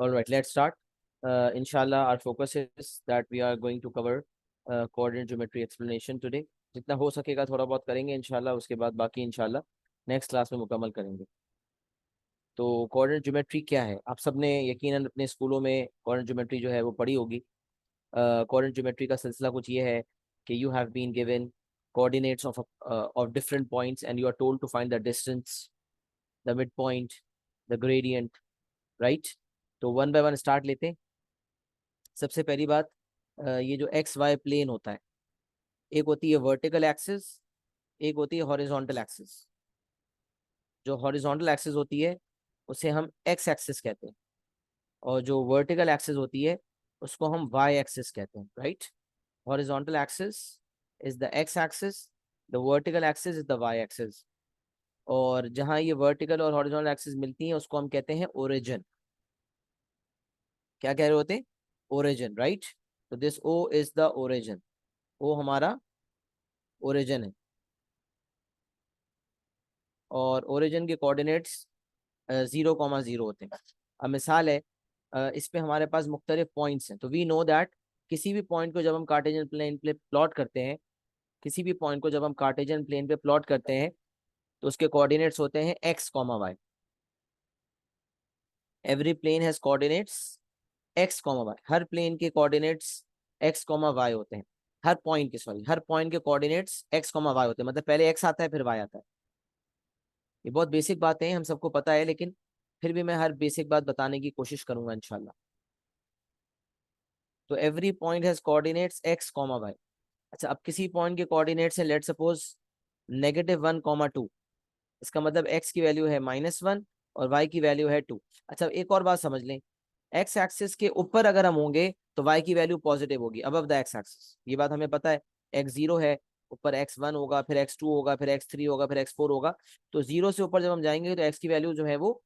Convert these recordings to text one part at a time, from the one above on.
All right, let's start. Inshallah, our focus is that we are going to cover coordinate geometry explanation today. जितना हो सकेगा थोड़ा बहुत करेंगे इंशाल्लाह, उसके बाद बाकी इंशाल्लाह नेक्स्ट क्लास में मुकम्मल करेंगे। तो कोऑर्डिनेट ज्योमेट्री क्या है, आप सबने यकीनन अपने स्कूलों में कोऑर्डिनेट ज्योमेट्री जो है वो पढ़ी होगी। कोऑर्डिनेट ज्योमेट्री का सिलसिला कुछ ये है कि you have been given coordinates of different points and you are told to find the distance, the midpoint, the gradient, right? तो वन बाय वन स्टार्ट लेते हैं। सबसे पहली बात, ये जो एक्स वाई प्लेन होता है, एक होती है वर्टिकल एक्सिस, एक होती है हॉरिजॉन्टल एक्सिस। जो हॉरिजॉन्टल एक्सिस होती है उसे हम एक्स एक्सिस कहते हैं, और जो वर्टिकल एक्सिस होती है उसको हम वाई एक्सिस कहते हैं, right? Horizontal axis is the X axis, the vertical axis is the Y axis. और जहां ये वर्टिकल और हॉरिजॉन्टल एक्सिस मिलती हैं उसको हम कहते हैं ओरिजिन। क्या कह रहे होते हैं? Origin, right? तो this O is the origin, O हमारा ओरिजिन है। और ओरिजिन के कोऑर्डिनेट्स 0,0 होते हैं। अब मिसाल है, इस पे हमारे पास मुख्तलिफ पॉइंट्स हैं, तो वी नो दैट किसी भी पॉइंट को जब हम कार्टेशियन प्लेन पे प्लॉट करते हैं, किसी भी पॉइंट को जब हम कार्टेशियन प्लेन पे प्लॉट करते हैं तो उसके कोऑर्डिनेट्स होते हैं X comma Y. Every plane has coordinates X comma Y. हर प्लेन के कोऑर्डिनेट्स एक्स कॉमा वाई होते हैं। हर पॉइंट के कोऑर्डिनेट्स एक्स कॉमा वाई होते हैं, मतलब पहले एक्स आता है फिर वाई आता है। ये बहुत बेसिक बातें हैं, हम सबको पता है, लेकिन फिर भी मैं हर बेसिक बात बताने की कोशिश करूंगा इंशाल्लाह। तो every point has coordinates X comma Y. अच्छा, अब किसी पॉइंट के कोऑर्डिनेट्स हैं, लेट सपोज -1,2। इसका मतलब एक्स की वैल्यू है -1 और वाई की वैल्यू है 2। अच्छा, एक और बात समझ लें, एक्स एक्सिस के ऊपर अगर हम होंगे तो वाई की वैल्यू पॉजिटिव होगी, अबव द एक्स एक्सिस। ये बात हमें पता है। x0 है, ऊपर x1 होगा, फिर x2 होगा, फिर x3 होगा, फिर x4 होगा। तो 0 से ऊपर जब हम जाएंगे तो x की वैल्यू जो है वो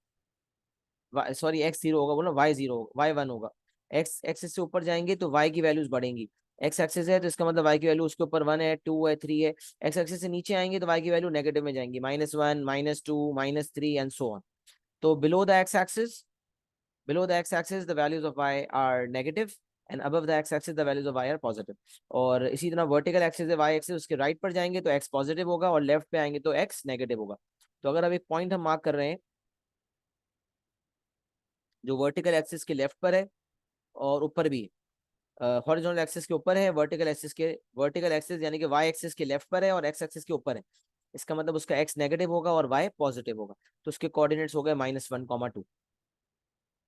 सॉरी x0 होगा, बोलो y0 होगा, y1 होगा। x एक्सिस से ऊपर जाएंगे तो y की वैल्यूज बढ़ेंगी। x एक्सिस है तो इसका मतलब y की वैल्यू उसके ऊपर 1 है, 2 है, 3 है। x एक्सिस से नीचे आएंगे तो y की वैल्यू नेगेटिव में जाएंगी, -1, -2, -3 एंड सो ऑन। तो below the x-axis the values of y are negative and above the x-axis the values of y are positive। और इसी तरह वर्टिकल एक्सिस है y एक्सिस, उसके राइट पर जाएंगे तो x पॉजिटिव होगा और लेफ्ट पे आएंगे तो x नेगेटिव होगा। तो अगर अब एक पॉइंट हम मार्क कर रहे हैं जो वर्टिकल एक्सिस के लेफ्ट पर है और ऊपर भी हॉरिजॉन्टल एक्सिस के ऊपर है, वर्टिकल एक्सिस यानी कि y एक्सिस के लेफ्ट पर है और x एक्सिस के ऊपर है, इसका मतलब उसका x नेगेटिव होगा और y पॉजिटिव होगा। तो उसके कोऑर्डिनेट्स हो गए -1,2।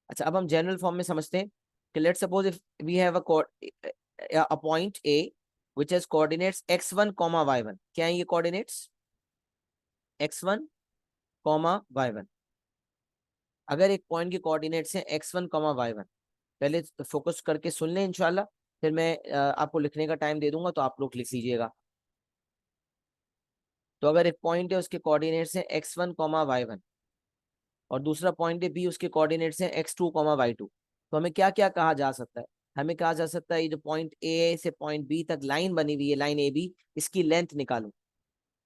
अच्छा, अब हम जनरल फॉर्म में समझते हैं कि let's suppose if we have a point A which has coordinates x1, y1। क्या है ये कोऑर्डिनेट्स? x1, y1। अगर एक पॉइंट के कोऑर्डिनेट्स हैं x1, y1, पहले फोकस करके सुन लें इंशाल्लाह, फिर मैं आपको लिखने का टाइम दे दूंगा तो आप लोग लिख लीजिएगा। तो अगर एक पॉइंट है उसके कोऑर्डिनेट्स हैं x1, y1 और दूसरा पॉइंट है बी, उसके कोऑर्डिनेट्स हैं x2, y2, तो हमें क्या क्या कहा जा सकता है? हमें कहा जा सकता है ये जो पॉइंट ए से पॉइंट बी तक लाइन बनी हुई है, लाइन ए बी, इसकी लेंथ निकालो,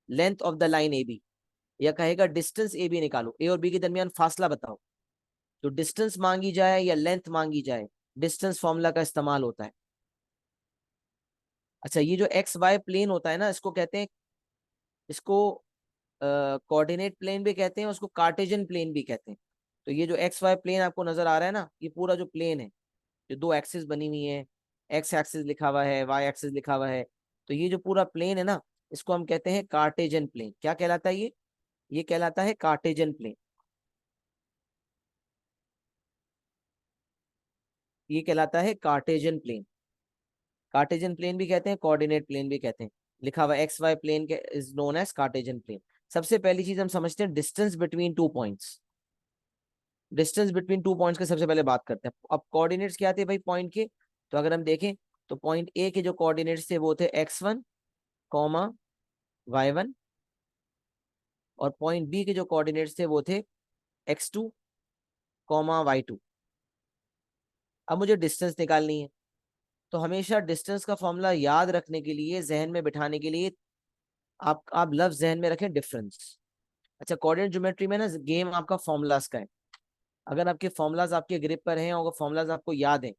length of the line A B. या कहेगा डिस्टेंस ए बी निकालो, ए और बी के दरमियान फासला बताओ। तो डिस्टेंस मांगी जाए या लेंथ मांगी जाए, डिस्टेंस फॉर्मूला का इस्तेमाल होता है। अच्छा, ये जो एक्स वाई प्लेन होता है ना, इसको कहते हैं, इसको कोऑर्डिनेट प्लेन भी कहते हैं, उसको कार्टेशियन प्लेन भी कहते हैं। तो ये जो एक्स वाई प्लेन आपको नजर आ रहा है ना, ये पूरा जो प्लेन है, जो दो एक्सिस बनी हुई है, एक्स एक्सिस लिखा हुआ है, वाई एक्सिस लिखा हुआ है, तो ये जो पूरा प्लेन है ना, इसको हम कहते हैं कार्टेशियन प्लेन। क्या कहलाता है ये कहलाता है कार्टेशियन प्लेन। ये कहलाता है कार्टेशियन प्लेन। कार्टेशियन प्लेन भी कहते हैं, कोऑर्डिनेट प्लेन भी कहते हैं। लिखा हुआ एक्स वाई प्लेन के is known as Cartesian plane. सबसे पहली चीज हम समझते हैं distance between two points. Distance between two points के सबसे पहले बात करते हैं। अब कोऑर्डिनेट्स क्या थे भाई पॉइंट के? तो अगर हम देखें तो पॉइंट ए के जो कोऑर्डिनेट्स थे वो थे x1, y1, और पॉइंट बी के जो कोऑर्डिनेट्स थे वो थे x2, y2। अब मुझे डिस्टेंस निकालनी है, तो हमेशा डिस्टेंस का फॉर्मूला याद रखने के लिए, जहन में बिठाने के लिए, आप लफ्ज जहन में रखें डिफरेंस। अच्छा, कोऑर्डिनेट ज्योमेट्री में ना गेम आपका फॉर्मूलाज का है। अगर आपके फॉर्मूलाज आपके ग्रिप पर हैं और अगर फॉर्मूलाज आपको याद हैं,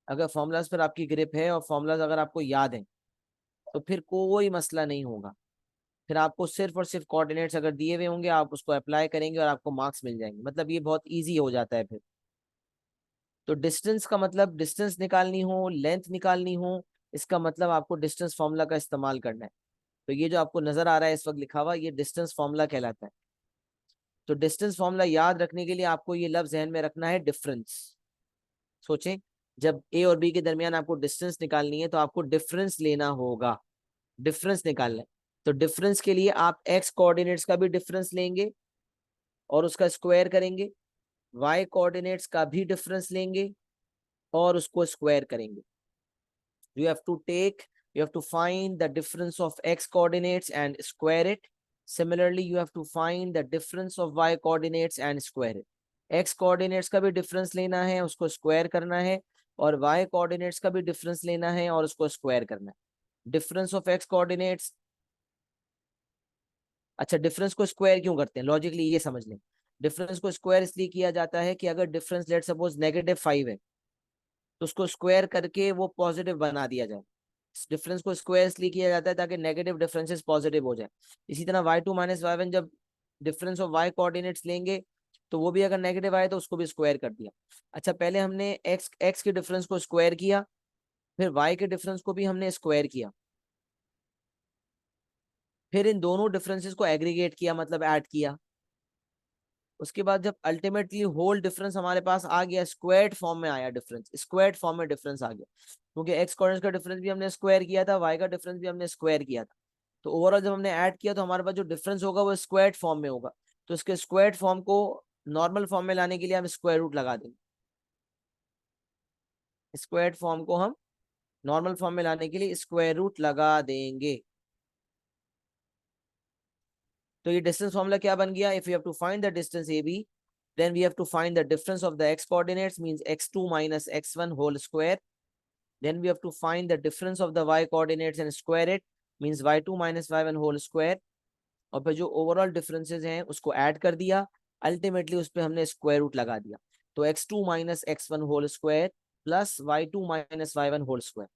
अगर फॉर्मूलाज पर आपकी ग्रिप है और फॉर्मूलाज अगर आपको याद हैं, तो फिर कोई मसला नहीं होगा। फिर आपको सिर्फ और सिर्फ कोऑर्डिनेट्स अगर दिए हुए होंगे, आप उसको अप्लाई करेंगे और आपको मार्क्स मिल जाएंगे। मतलब ये बहुत इजी हो जाता है फिर। तो डिस्टेंस का मतलब डिस्टेंस निकालनी हो, लेंथ निकालनी हो, इसका मतलब आपको डिस्टेंस फॉर्मूला का इस्तेमाल करना है। तो ये जो आपको नजर आ रहा है इस वक्त लिखा हुआ, ये डिस्टेंस फॉर्मूला कहलाता है। तो डिस्टेंस फॉर्मूला याद रखने के लिए आपको ये लफ्ज जहन में रखना है, डिफरेंस। सोचें, जब ए और बी के दरमियान आपको डिस्टेंस निकालनी है तो आपको डिफरेंस लेना होगा, डिफरेंस निकालना है। तो डिफरेंस के लिए आप एक्स कोऑर्डिनेट्स का भी डिफरेंस लेंगे और उसका स्क्वायर करेंगे, वाई कोऑर्डिनेट्स का भी डिफरेंस लेंगे और उसको स्क्वायर करेंगे। You have to take, you have to find the difference of x coordinates and square it. Similarly, you have to find the difference of y coordinates and square it. x coordinates का भी difference लेना है, उसको square करना है, और y coordinates का भी डिफरेंस लेना है और उसको स्क्वायर करना है। डिफरेंस ऑफ x कोऑर्डिनेट्स, अच्छा डिफरेंस को स्क्वायर क्यों करते हैं, लॉजिकली ये समझ लें। डिफरेंस को स्क्वायर इसलिए किया जाता है कि अगर डिफरेंस लेट सपोज -5 है, तो उसको स्क्वायर करके वो पॉजिटिव बना दिया जाए। डिफरेंस को स्क्वायर इसलिए किया जाता है ताकि नेगेटिव डिफरेंसेस पॉजिटिव हो जाए। इसी तरह y2 माइनस y1, जब डिफरेंस ऑफ y कोऑर्डिनेट्स लेंगे तो वो भी अगर नेगेटिव आए तो उसको भी स्क्वायर कर दिया। अच्छा, पहले हमने x के डिफरेंस को स्क्वायर किया, फिर y के डिफरेंस को भी हमने स्क्वायर किया, फिर इन दोनों डिफरेंसेस को एग्रीगेट किया, मतलब ऐड किया। उसके बाद जब अल्टीमेटली होल डिफरेंस हमारे पास आ गया, स्क्वायर्ड फॉर्म में आया डिफरेंस, स्क्वायर्ड फॉर्म में डिफरेंस आ गया, क्योंकि एक्स कोऑर्डिनेट्स का डिफरेंस भी हमने स्क्वायर किया था, वाई का डिफरेंस भी हमने स्क्वायर किया था। तो ओवरऑल जब हमने ऐड किया तो हमारे पास जो डिफरेंस होगा वो स्क्वायर्ड फॉर्म में होगा। तो इसके स्क्वायर्ड फॉर्म को नॉर्मल फॉर्म में लाने के लिए हम स्क्वायर रूट लगा देंगे। स्क्वायर्ड फॉर्म को हम नॉर्मल फॉर्म में लाने के लिए स्क्वायर रूट लगा देंगे। तो ये डिस्टेंस फॉर्मूला क्या बन गया, if you have to find the distance A B, then we have to find the difference of the x coordinates, means x2 minus x1 whole square. Then we have to find the difference of the y coordinates and square it, means y2 minus y1 whole square. और फिर जो overall differences हैं उसको add कर दिया, ultimately उस पर हमने स्क्वायर रूट लगा दिया। तो x2 minus x1 whole square plus y2 minus y1 whole square,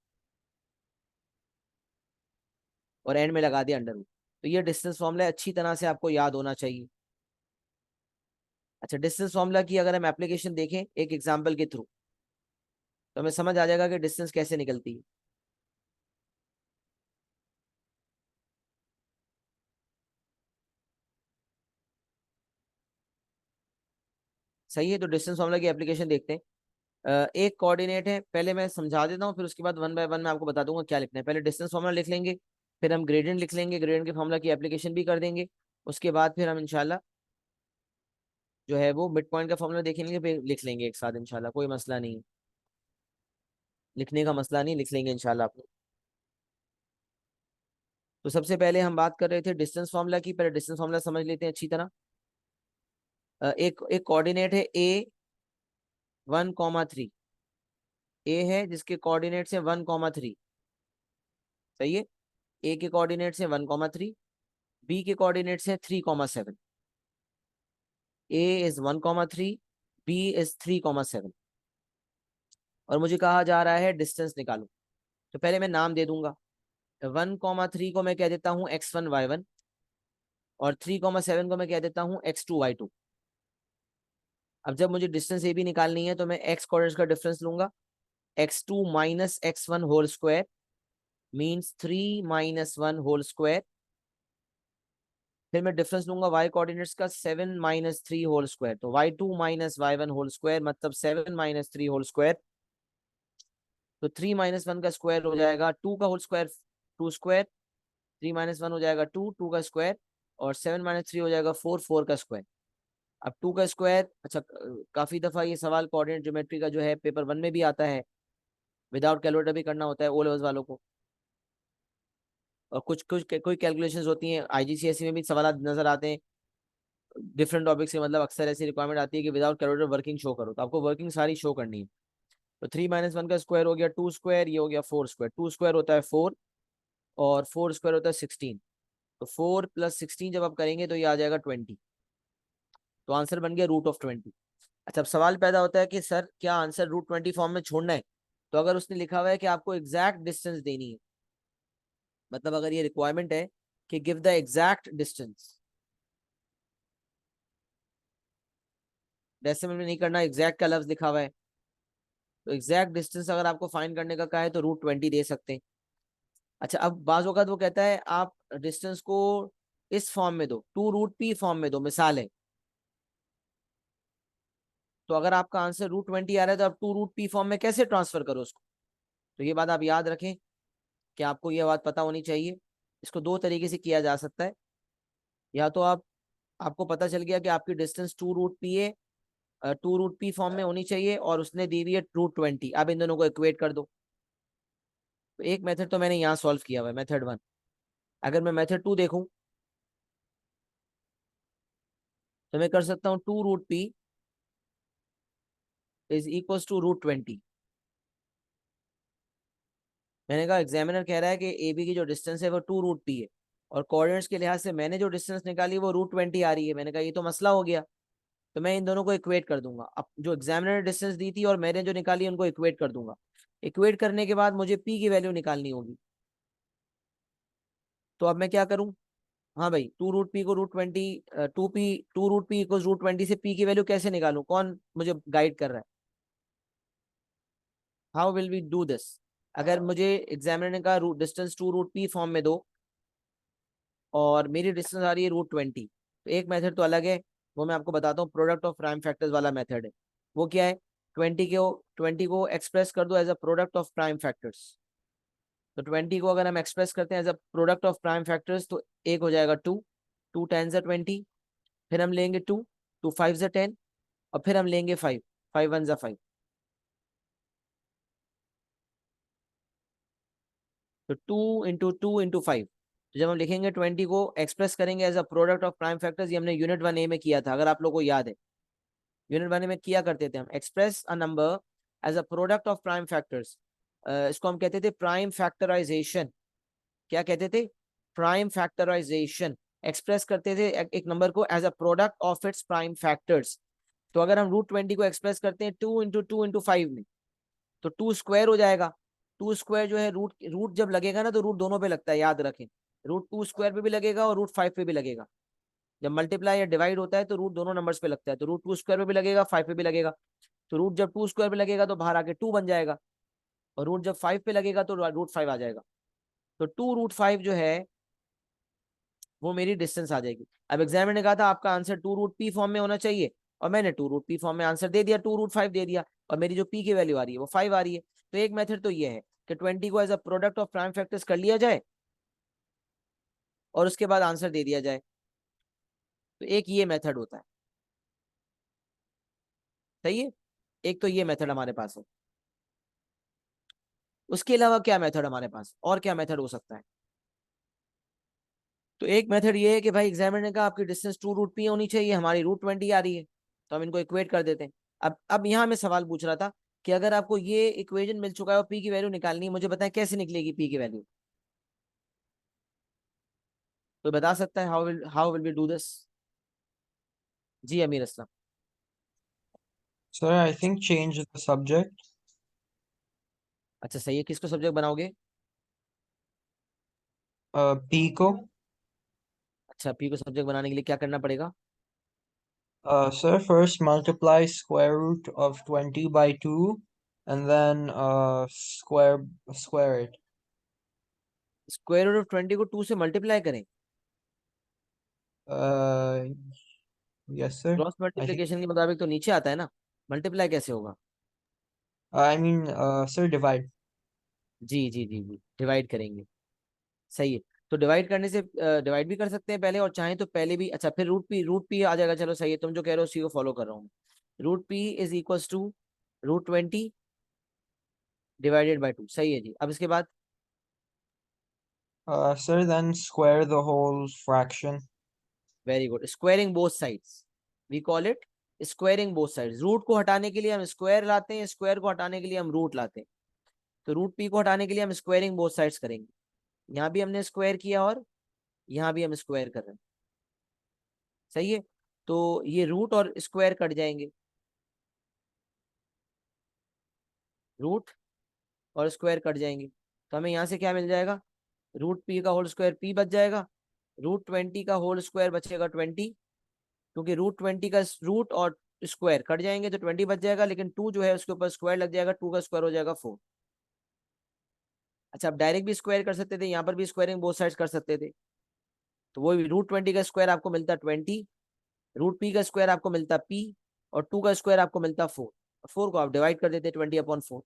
और एंड में लगा दिया अंडर रूट। तो ये डिस्टेंस फॉर्मूला अच्छी तरह से आपको याद होना चाहिए। अच्छा, डिस्टेंस फॉर्मूला की अगर हम एप्लीकेशन देखें एक एग्जांपल के थ्रू, तो हमें समझ आ जाएगा कि डिस्टेंस कैसे निकलती है। सही है, तो डिस्टेंस फॉर्मूला की एप्लीकेशन देखते हैं। एक कोऑर्डिनेट है, पहले मैं समझा देता हूँ, फिर उसके बाद वन बाय वन मैं आपको बता दूंगा क्या लिखना है। पहले डिस्टेंस फॉर्मूला लिख लेंगे, फिर हम ग्रेडियंट लिख लेंगे, ग्रेडियंट के फॉर्मूला की एप्लीकेशन भी कर देंगे। उसके बाद फिर हम इंशाल्लाह जो है वो मिड पॉइंट का फॉर्मूला देख लेंगे, फिर लिख लेंगे एक साथ इंशाल्लाह, कोई मसला नहीं, लिखने का मसला नहीं, लिख लेंगे इंशाल्लाह आप लोग। तो सबसे पहले हम बात कर रहे थे डिस्टेंस फॉर्मूला की, पहले डिस्टेंस फॉर्मूला समझ लेते हैं अच्छी तरह। एक एक कोऑर्डिनेट है ए 1,3, ए है जिसके कोऑर्डिनेट्स है 1,3। सही है, ए के कोऑर्डिनेट्स है 1,3, बी के कोऑर्डिनेट्स है 3,7। ए इज 1,3, बी इज 3,7, और मुझे कहा जा रहा है डिस्टेंस निकालो। तो पहले मैं नाम दे दूंगा। 1,3 को मैं कह देता हूँ x1 y1, और 3,7 को मैं कह देता हूँ x2 y2। अब जब मुझे डिस्टेंस ए भी निकालनी है तो मैं एक्स कोऑर्डिनेट्स का डिफरेंस लूंगा, x2 minus x1 whole square means 3 minus 1 whole square. फिर मैं डिफरेंस लूंगा y कोऑर्डिनेट्स का, 7 माइनस 3 होल स्क्वायर, तो y2 minus y1 whole square मतलब 7 माइनस 3 होल स्क्वायर। तो 3 माइनस 1 का स्क्वायर हो जाएगा 2 का होल स्क्वायर, 2 स्क्वायर, 3 माइनस 1 हो जाएगा 2, 2 का स्क्वायर, और 7 माइनस 3 हो जाएगा 4, 4 का स्क्वायर। अब 2 का स्क्वायर, अच्छा काफी दफा ये सवाल कोऑर्डिनेट ज्योमेट्री का जो है पेपर 1 में भी आता है, विदाउट कैलकुलेटर भी करना होता है ओ लेवल्स वालों को, और कुछ कुछ कोई कैलकुलेशंस होती हैं आईजीसीएसई में भी सवाल नजर आते हैं डिफरेंट टॉपिक से, मतलब अक्सर ऐसी रिक्वायरमेंट आती है कि विदाउट कैलकुलेटर वर्किंग शो करो, तो आपको वर्किंग सारी शो करनी है। तो 3 माइनस 1 का स्क्वायर हो गया 2 स्क्वायर, ये हो गया 4 स्क्वायर, 2 स्क्वायर होता है 4 और 4 स्क्वायर होता है 16। तो 4 प्लस 16 जब आप करेंगे तो ये आ जाएगा 20। तो आंसर बन गया √20। अच्छा, अब सवाल पैदा होता है कि सर क्या आंसर √20 फॉर्म में छोड़ना है? तो अगर उसने लिखा हुआ है कि आपको एग्जैक्ट डिस्टेंस देनी है, मतलब अगर ये रिक्वायरमेंट है कि give the exact distance, decimal में नहीं करना, एग्जैक्ट का लफ्ज लिखा हुआ है, तो एग्जैक्ट डिस्टेंस अगर आपको फाइंड करने का कहा है तो √20 दे सकते हैं। अच्छा, अब बाज वक़्त वो कहता है आप डिस्टेंस को इस फॉर्म में दो, 2√p फॉर्म में दो, मिसाल है। तो अगर आपका आंसर √20 आ रहा है तो आप 2√p फॉर्म में कैसे ट्रांसफर करो उसको? तो ये बात आप याद रखें कि आपको ये बात पता होनी चाहिए। इसको दो तरीके से किया जा सकता है। या तो आपको पता चल गया कि आपकी डिस्टेंस 2√p है, 2√p फॉर्म में होनी चाहिए, और उसने दी हुई है √20। अब इन दोनों को इक्वेट कर दो। तो एक मेथड तो मैंने यहाँ सॉल्व किया हुआ है, मेथड 1। अगर मैं मेथड 2 देखूं तो मैं कर सकता हूँ 2√p इज इक्वल टू √20। मैंने कहा एग्जामिनर कह रहा है कि ए बी की जो डिस्टेंस है वो 2√p है, और कोऑर्डिनेट्स के लिहाज से मैंने जो डिस्टेंस निकाली वो √20 आ रही है। मैंने कहा ये तो मसला हो गया। तो मैं इन दोनों को इक्वेट कर दूंगा। अब जो एग्जामिनर ने डिस्टेंस दी थी और मैंने जो निकाली उनको इक्वेट कर दूंगा। इक्वेट करने के बाद मुझे पी की वैल्यू निकालनी होगी। तो अब मैं क्या करूं? हाँ भाई, 2√p को √20, 2√p इक्वल √20 से p की वैल्यू कैसे निकालूं? कौन मुझे गाइड कर रहा है? How will we do this? अगर मुझे एग्जामिनर ने कहा डिस्टेंस 2√p फॉर्म में दो, और मेरी डिस्टेंस आ रही है √20, तो एक मेथड तो अलग है, वो मैं आपको बताता हूँ। प्रोडक्ट ऑफ प्राइम फैक्टर्स वाला मेथड है। वो क्या है? 20 को एक्सप्रेस कर दो as a product of prime factors. तो 20 को अगर हम एक्सप्रेस करते हैं as a product of prime factors, तो एक हो जाएगा 2, 2 10 20, फिर हम लेंगे 2, 2 5 10, और फिर हम लेंगे 5, 5 1 5। तो 2 × 2 × 5। तो जब हम लिखेंगे 20 को एक्सप्रेस करेंगे as a product of prime factors, ये हमने यूनिट 1A में किया था, अगर आप लोगों को याद है। यूनिट 1A में किया करते थे हम, express a number as a product of prime factors. इसको हम कहते थे प्राइम फैक्टराइजेशन। क्या कहते थे? Prime factorisation. एक्सप्रेस करते थे एक नंबर को as a product of its prime factors. तो अगर हम √20 को एक्सप्रेस करते हैं 2 × 2 × 5 में, तो 2 स्क्वायर हो जाएगा। 2 स्क्वायर जो है, रूट रूट जब लगेगा ना तो रूट दोनों पे लगता है, याद रखें। √2 स्क्वायर पे भी लगेगा और √5 पे भी लगेगा। जब मल्टीप्लाई या डिवाइड होता है तो रूट दोनों नंबर्स पे लगता है, तो √2 स्क्वायर पे भी लगेगा, 5 पे भी लगेगा। तो रूट जब 2 स्क्वायर पे लगेगा तो बाहर आके 2 बन जाएगा, और रूट जब 5 पे लगेगा तो √5 आ जाएगा। तो 2√5 जो है वो मेरी डिस्टेंस आ जाएगी। अब एग्जामिनर ने कहा था आपका आंसर 2√p फॉर्म में होना चाहिए, और मैंने 2√p फॉर्म में आंसर दे दिया, 2√5 दे दिया, और मेरी जो p की वैल्यू आ रही है वो 5 आ रही है। तो एक मेथड तो ये है कि 20 को as a product of prime factors कर लिया जाए और उसके बाद आंसर दे दिया जाए। तो एक ये मेथड होता है। सही है। एक तो ये मेथड हमारे पास है। उसके अलावा क्या मेथड हमारे पास, और क्या मेथड हो सकता है? तो एक मेथड ये है कि भाई एग्जामिनर ने कहा आपकी डिस्टेंस 2√p होनी चाहिए, हमारी √20 आ रही है, तो हम इनको इक्वेट कर देते हैं। अब यहाँ मैं सवाल पूछ रहा था कि अगर आपको ये इक्वेशन मिल चुका है और p की वैल्यू निकालनी है, मुझे बताएं कैसे निकलेगी p की वैल्यू? तो बता सकता है how will we do this? जी Amir Aslam. Sir, I think change the subject. अच्छा सही है, किसको सब्जेक्ट बनाओगे? P को. अच्छा, p को सब्जेक्ट बनाने के लिए क्या करना पड़ेगा? Sir, first multiply square root of 20 by 2 and then square it. Square root of 20 को 2 से मल्टीप्लाई करें? Uh, yes, sir. Cross I think. Multiplication के मुताबिक तो नीचे आता है ना, मल्टीप्लाई कैसे होगा? I mean, sir, divide. जी जी जी जी, डिवाइड करेंगे। सही है। तो डिवाइड करने से डिवाइड भी कर सकते हैं पहले, और चाहें तो पहले भी। अच्छा, फिर रूट पी आ जाएगा। चलो सही है, तुम जो कह रहे हो उसी को फॉलो कर रहा हूँ। √p is equal to √20 divided by 2। सही है जी। अब इसके बाद? Sir, then square the whole fraction. Very good, squaring both sides, we call it squaring both sides. Root को हटाने के लिए हम स्क्वायर लाते हैं, स्क्वायर को हटाने के लिए हम रूट लाते हैं। तो √p को हटाने के लिए हम स्क्वायरिंग बोथ साइड्स करेंगे। यहाँ भी हमने स्क्वायर किया और यहाँ भी हम स्क्वायर कर रहे हैं। सही है। तो ये रूट और स्क्वायर कट जाएंगे, रूट और स्क्वायर कट जाएंगे, तो हमें यहाँ से क्या मिल जाएगा, रूट पी का होल स्क्वायर पी बच जाएगा, रूट 20 का होल स्क्वायर बचेगा 20, क्योंकि रूट 20 का रूट और स्क्वायर कट जाएंगे तो 20 बच जाएगा, लेकिन 2 जो है उसके ऊपर स्क्वायर लग जाएगा, 2 का स्क्वायर हो जाएगा 4। अच्छा, आप डायरेक्ट भी स्क्वायर कर सकते थे, यहाँ पर भी स्क्वायरिंग बोथ साइड कर सकते थे, तो वो रूट 20 का स्क्वायर आपको मिलता 20, रूट पी का स्क्वायर आपको मिलता पी, और 2 का स्क्वायर आपको मिलता 4। 4 को आप डिवाइड कर देते 20/4।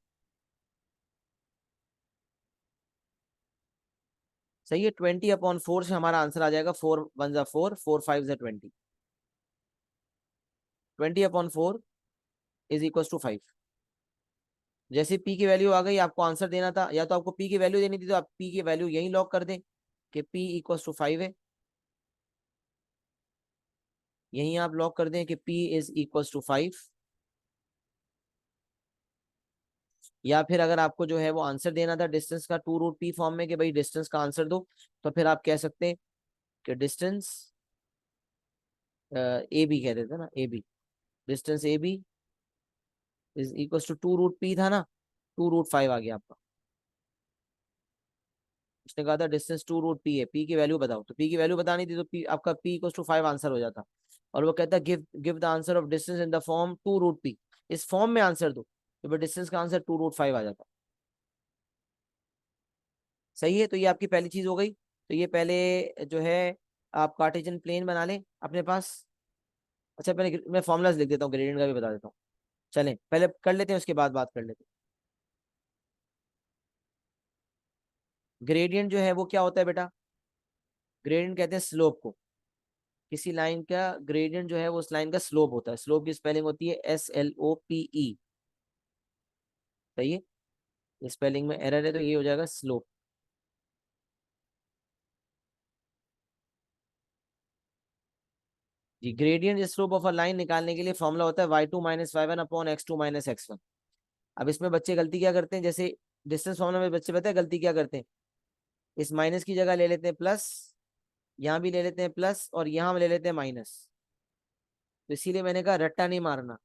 सही है, 20/4 से हमारा आंसर आ जाएगा 4 1 ज़ा 4, 4 5 ज़ा 20, 20/4 इज इक्वल टू 5। जैसे पी की वैल्यू आ गई, आपको आंसर देना था, या तो आपको पी की वैल्यू देनी थी तो आप पी की वैल्यू यही लॉक कर दें कि पी इक्वल टू 5 है, यहीं आप लॉक कर दें कि P इज इक्वल टू 5। या फिर अगर आपको जो है वो आंसर देना था डिस्टेंस का 2√P फॉर्म में कि भाई डिस्टेंस का आंसर दो, तो फिर आप कह सकते हैं कि डिस्टेंस ए बी कह देते ना, A B, distance A B is equal to 2√P था ना, 2√5 आ गया आपका। उसने कहा था डिस्टेंस 2√P है, P की वैल्यू बताओ, तो P की वैल्यू बतानी थी तो P आपका P इक्वल टू 5 आंसर हो जाता। और वो कहता है give the answer of distance in the form 2√P, इस फॉर्म में आंसर दो, तो डिस्टेंस का आंसर 2√5 आ जाता। सही है, तो ये आपकी पहली चीज हो गई। तो ये पहले जो है आप कार्टेशियन प्लेन बना लें अपने पास। अच्छा, पहले मैं फॉर्मूलाज लिख देता हूँ, ग्रेडियंट का भी बता देता हूँ। चलें पहले कर लेते हैं, उसके बाद बात कर लेते हैं। ग्रेडियंट जो है वो क्या होता है बेटा, ग्रेडियंट कहते हैं स्लोप को, किसी लाइन का ग्रेडियंट जो है वो उस लाइन का स्लोप होता है। स्लोप की स्पेलिंग होती है SLOPE। सही है, स्पेलिंग में एरर है तो ये हो जाएगा स्लोप। जी, gradient slope of a line निकालने के लिए फॉर्मूला होता है y2 - y1/x2 - x1। अब इसमें बच्चे गलती क्या करते हैं, जैसे डिस्टेंस फॉर्मूला में बच्चे पता है गलती क्या करते हैं, इस माइनस की जगह ले लेते हैं प्लस, यहाँ भी ले लेते हैं प्लस, और यहाँ ले लेते हैं माइनस। तो इसीलिए मैंने कहा रट्टा नहीं मारना।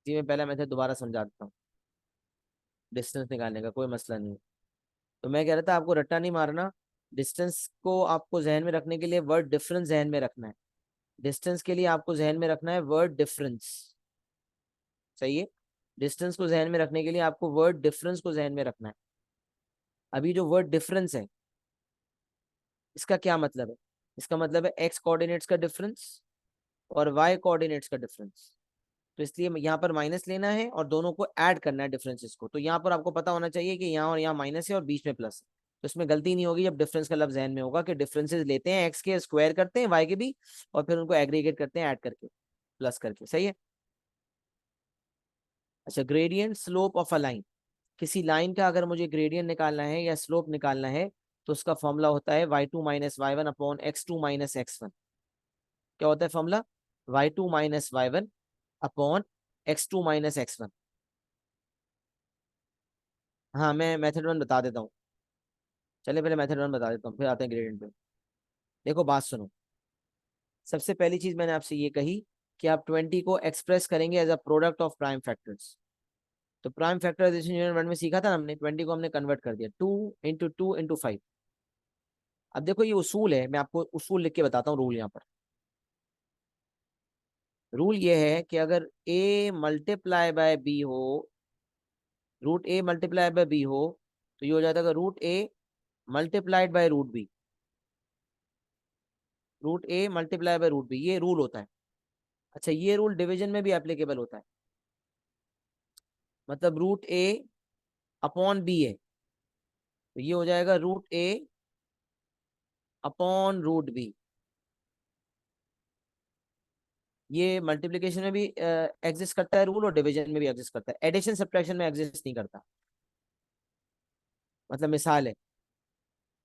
जी, मैं पहला मेथड दोबारा समझा देता हूँ, डिस्टेंस निकालने का कोई मसला नहीं है। तो मैं कह रहा था आपको रट्टा नहीं मारना, डिस्टेंस को आपको जहन में रखने के लिए वर्ड डिफरेंस जहन में रखना है। डिस्टेंस के लिए आपको जहन में रखना है वर्ड डिफरेंस। सही है, डिस्टेंस को जहन में रखने के लिए आपको वर्ड डिफरेंस को जहन में रखना है। अभी जो वर्ड डिफरेंस है, इसका क्या मतलब है, इसका मतलब है एक्स कोऑर्डिनेट्स का डिफरेंस और वाई कोऑर्डिनेट्स का डिफरेंस। तो इसलिए यहाँ पर माइनस लेना है और दोनों को ऐड करना है डिफरेंसेस को। तो यहाँ पर आपको पता होना चाहिए कि यहाँ और यहाँ माइनस है और बीच में प्लस है, तो इसमें गलती नहीं होगी जब डिफरेंस का लफ्ज जहन में होगा कि डिफरेंसेस लेते हैं एक्स के, स्क्वायर करते हैं वाई के भी, और फिर उनको एग्रीगेट करते हैं ऐड करके, प्लस करके। सही है। अच्छा, gradient slope of a line, किसी लाइन का अगर मुझे ग्रेडियंट निकालना है या स्लोप निकालना है तो उसका फॉर्मूला होता है y2 - y1/x2 - x1। क्या होता है फॉर्मूला, y2 - y1/x2 - x1। हाँ, मैं मेथड 1 बता देता हूँ। चलिए पहले मेथड 1 बता देता हूँ, फिर आते हैं ग्रेडियंट पे। देखो बात सुनो, सबसे पहली चीज मैंने आपसे ये कही कि आप 20 को एक्सप्रेस करेंगे as a product of prime factors. तो प्राइम फैक्टराइजेशन यूनिट 1 में सीखा था ना हमने, 20 को हमने कन्वर्ट कर दिया 2 × 2 × 5। अब देखो ये उसूल है, मैं आपको उसूल लिख के बताता हूँ, रूल यहाँ पर। रूल ये है कि अगर a मल्टीप्लाई बाय बी हो, √a मल्टीप्लाई बाय बी हो, तो ये हो जाता है √a multiplied by √b, √a multiply by √b, ये रूल होता है। अच्छा, ये रूल डिवीजन में भी एप्लीकेबल होता है, मतलब √a/b है, तो ये हो जाएगा √a/√b। ये मल्टीप्लिकेशन में भी एग्जिस्ट करता है रूल, और डिवीजन में भी एग्जिस्ट करता है, एडिशन सब्ट्रैक्शन में एग्जिस्ट नहीं करता। मतलब मिसाल है,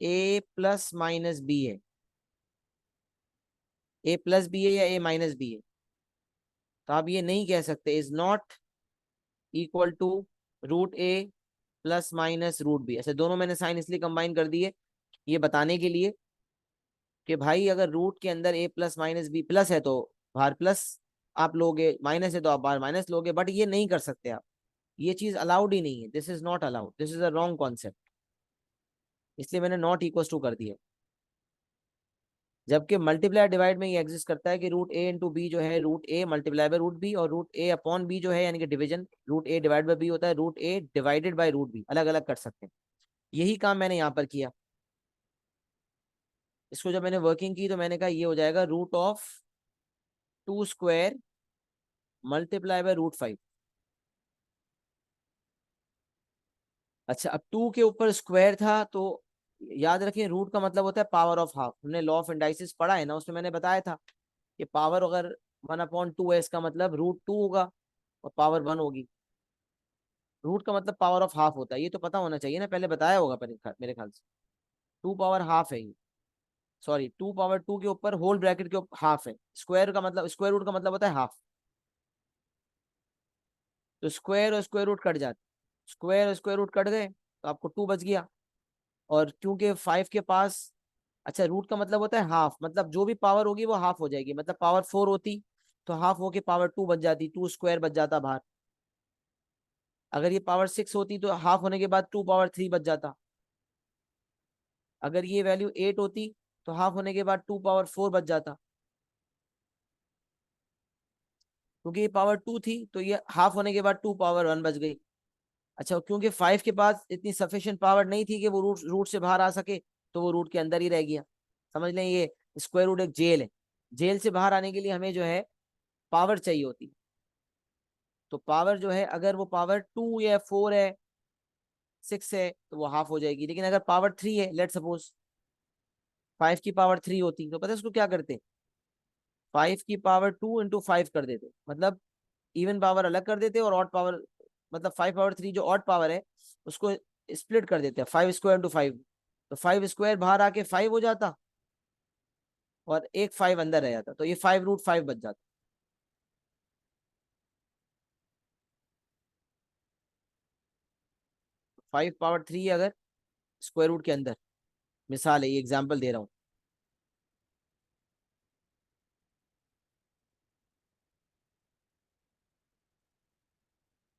a+-b है, a+b है या a-b है, तो आप ये नहीं कह सकते is not equal to √a+-√b। ऐसे दोनों मैंने साइन इसलिए कंबाइन कर दिए ये बताने के लिए कि भाई अगर रूट के अंदर ए प्लस माइनस बी प्लस है तो बाहर प्लस आप लोगे, माइनस है तो आप बाहर माइनस लोगे, बट ये नहीं कर सकते आप। ये चीज अलाउड ही नहीं है, this is not allowed, this is a wrong concept. इसलिए मैंने नॉट इक्वल टू कर दिया। जबकि मल्टीप्लाई डिवाइड में ये एग्जिस्ट करता है कि रूट ए इंटू बी जो है root A multiply by root B, और रूट ए अपॉन बी जो है यानी कि division root A divide by B होता है, root A divided by root B, अलग अलग कर सकते हैं। यही काम मैंने यहाँ पर किया। इसको जब मैंने वर्किंग की तो मैंने कहा ये हो जाएगा root of 2 square multiply by root 5। अच्छा, अब 2 के ऊपर स्क्वायर था तो याद रखिए रूट का मतलब होता है पावर ऑफ हाफ। हमने लॉ ऑफ इंडाइसिस पढ़ा है ना, उसमें मैंने बताया था कि पावर अगर 1/2 है इसका मतलब रूट 2 होगा और पावर 1 होगी। रूट का मतलब पावर ऑफ हाफ होता है, ये तो पता होना चाहिए ना, पहले बताया होगा पर मेरे ख्याल से। 2 पावर हाफ है ये, सॉरी 2 पावर 2 के ऊपर होल ब्रैकेट के ऊपर हाफ है। स्क्वायर का मतलब, स्क्वायर रूट का मतलब होता है हाफ। तो स्क्वायर और स्क्वायर रूट कट जाते, स्क्वायर और स्क्वायर रूट कट गए तो आपको 2 बच गया। और क्योंकि 5 के पास, अच्छा रूट का मतलब होता है हाफ, मतलब जो भी पावर होगी वो हाफ हो जाएगी। मतलब पावर 4 होती तो हाफ होके पावर 2 बच जाती, 2 स्क्वायर बच जाता बाहर। अगर ये पावर 6 होती तो हाफ होने के बाद 2 पावर 3 बच जाता। अगर ये वैल्यू 8 होती तो हाफ होने के बाद 2 पावर 4 बच जाता। क्योंकि ये पावर 2 थी तो ये हाफ होने के बाद 2 पावर 1 बच गई। अच्छा, क्योंकि 5 के पास इतनी सफिशिएंट पावर नहीं थी कि वो रूट रूट से बाहर आ सके, तो वो रूट के अंदर ही रह गया। समझ लें, ये स्क्वायर रूट एक जेल है। जेल से बाहर आने के लिए हमें जो है पावर चाहिए होती। तो पावर जो है, अगर वो पावर 2 या 4 है, 6 है, तो वो हाफ हो जाएगी। लेकिन अगर पावर 3 है, लेट सपोज 5 की पावर 3 होती तो पता है उसको क्या करते, 5 की पावर 2 इंटू 5 कर देते। मतलब इवन पावर अलग कर देते और ऑड पावर, मतलब 5 पावर 3 जो ऑड पावर है उसको स्प्लिट कर देते हैं, 5 स्क्वायर इंटू 5। तो 5 स्क्वायर बाहर आके 5 हो जाता और एक 5 अंदर रह जाता, तो ये 5√5 बच जाता। 5 पावर 3 अगर स्क्वायर रूट के अंदर, मिसाल है, ये एग्जाम्पल दे रहा हूँ।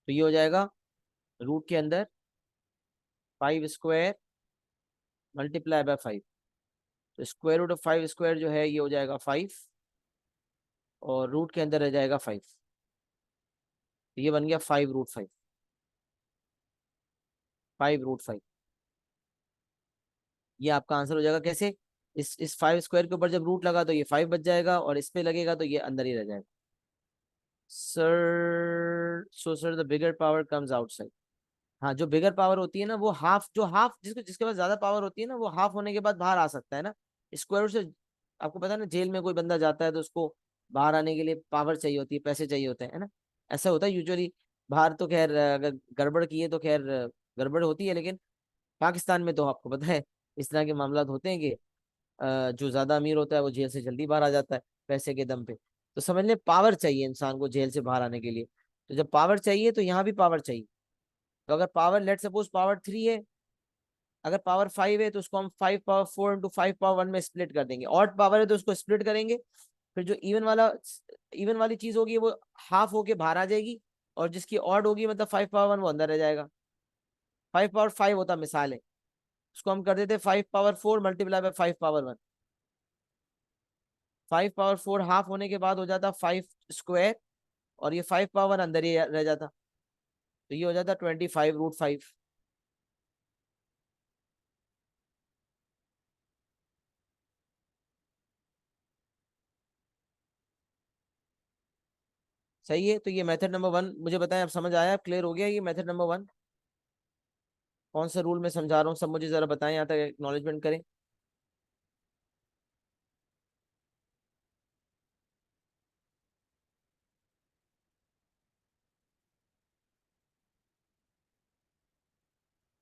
तो ये हो जाएगा रूट के अंदर 5 स्क्वायर मल्टीप्लाई बाय 5। तो स्क्वायर रूट ऑफ 5 स्क्वायर जो है ये हो जाएगा 5, और रूट के अंदर रह जाएगा 5। तो ये बन गया 5√5, 5√5। ये आपका आंसर हो जाएगा। कैसे, इस 5 स्क्वायर के ऊपर जब रूट लगा तो ये 5 बच जाएगा, और इस पे लगेगा तो ये अंदर ही रह जाएगा। Sir the bigger power comes outside. हाँ, जो बिगर पावर होती है ना वो हाफ, जो हाफ जिसको जिसके पास ज्यादा पावर होती है ना वो हाफ होने के बाद बाहर आ सकता है ना, स्क्वायर से। आपको पता है ना, जेल में कोई बंदा जाता है तो उसको बाहर आने के लिए पावर चाहिए होती है, पैसे चाहिए होते हैं, है ना। ऐसा होता है यूजुअली। बाहर तो खैर अगर गड़बड़ की है तो खैर गड़बड़ होती है, लेकिन पाकिस्तान में तो आपको पता है इस तरह के मामला होते हैं कि जो ज्यादा अमीर होता है वो जेल से जल्दी बाहर आ जाता है पैसे के दम पे। तो समझ लें पावर चाहिए इंसान को जेल से बाहर आने के लिए। तो जब पावर चाहिए तो यहाँ भी पावर चाहिए। तो अगर पावर, लेट सपोज पावर 3 है, अगर पावर 5 है तो उसको हम 5 पावर 4 इंटू 5 पावर 1 में स्प्लिट कर देंगे। ऑड पावर है तो उसको स्प्लिट करेंगे, फिर जो इवन वाली चीज होगी वो हाफ होके बाहर आ जाएगी, और जिसकी ऑड होगी मतलब 5 पावर 1 वो अंदर रह जाएगा। 5 पावर 5 होता मिसाल है, उसको हम कर देते 5 power 4 multiply by 5 power 1। 5 power 4 half होने के बाद हो जाता 5 स्क्वायर, और ये 5 पावर अंदर ही रह जाता। तो ये हो जाता 25√5। सही है। तो ये मेथड नंबर 1 मुझे बताएं, अब समझ आया, अब क्लियर हो गया ये मेथड नंबर 1? कौन सा रूल मैं समझा रहा हूँ सब मुझे जरा बताएं, यहाँ तक एक्नॉलेजमेंट करें।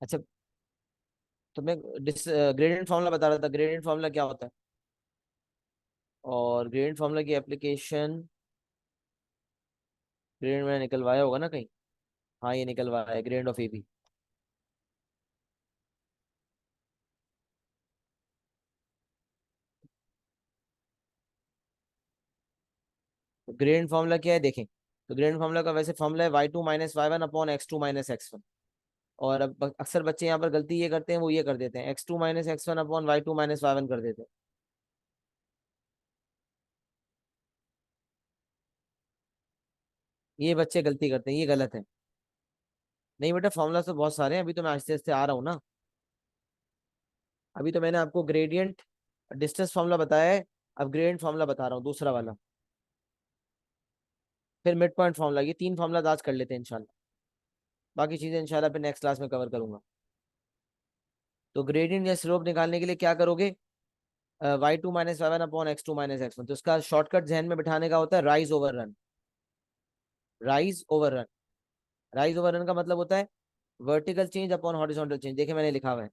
अच्छा, तो मैं ग्रेडियंट फार्मूला बता रहा था। ग्रेडियंट फार्मूला क्या होता है, और ग्रेडियंट फार्मूला की एप्लीकेशन ग्रेडियंट मैंने निकलवाया होगा ना कहीं। हाँ, ये निकलवाया है, gradient of AB। Gradient formula क्या है देखें। तो ग्रेडियंट फॉर्मूला का वैसे फॉर्मूला है y2 minus Y one upon x2 minus X one. और अब अक्सर बच्चे यहाँ पर गलती ये करते हैं, वो ये कर देते हैं x2 minus X one upon y2 minus Y one कर देते हैं। ये बच्चे गलती करते हैं, ये गलत है। नहीं बेटा, फॉर्मूला तो बहुत सारे हैं, अभी तो मैं आहिस्ते आहिस्ते आ रहा हूँ ना। अभी तो मैंने आपको ग्रेडियंट डिस्टेंस फॉर्मूला बताया है, अब ग्रेडियंट फॉर्मूला बता रहा हूँ दूसरा वाला, फिर मिड पॉइंट फॉर्मूला। ये 3 फॉर्मूला आज कर लेते हैं इंशाल्लाह, बाकी चीजें इंशाल्लाह फिर नेक्स्ट क्लास में कवर करूंगा। तो ग्रेडियंट या स्लोप निकालने के लिए क्या करोगे, y2 minus Y one upon x2 minus X one. तो इसका शॉर्टकट जहन में बिठाने का होता है rise over run. Rise over run, rise over run का मतलब होता है vertical change upon horizontal change. देखिए मैंने लिखा हुआ है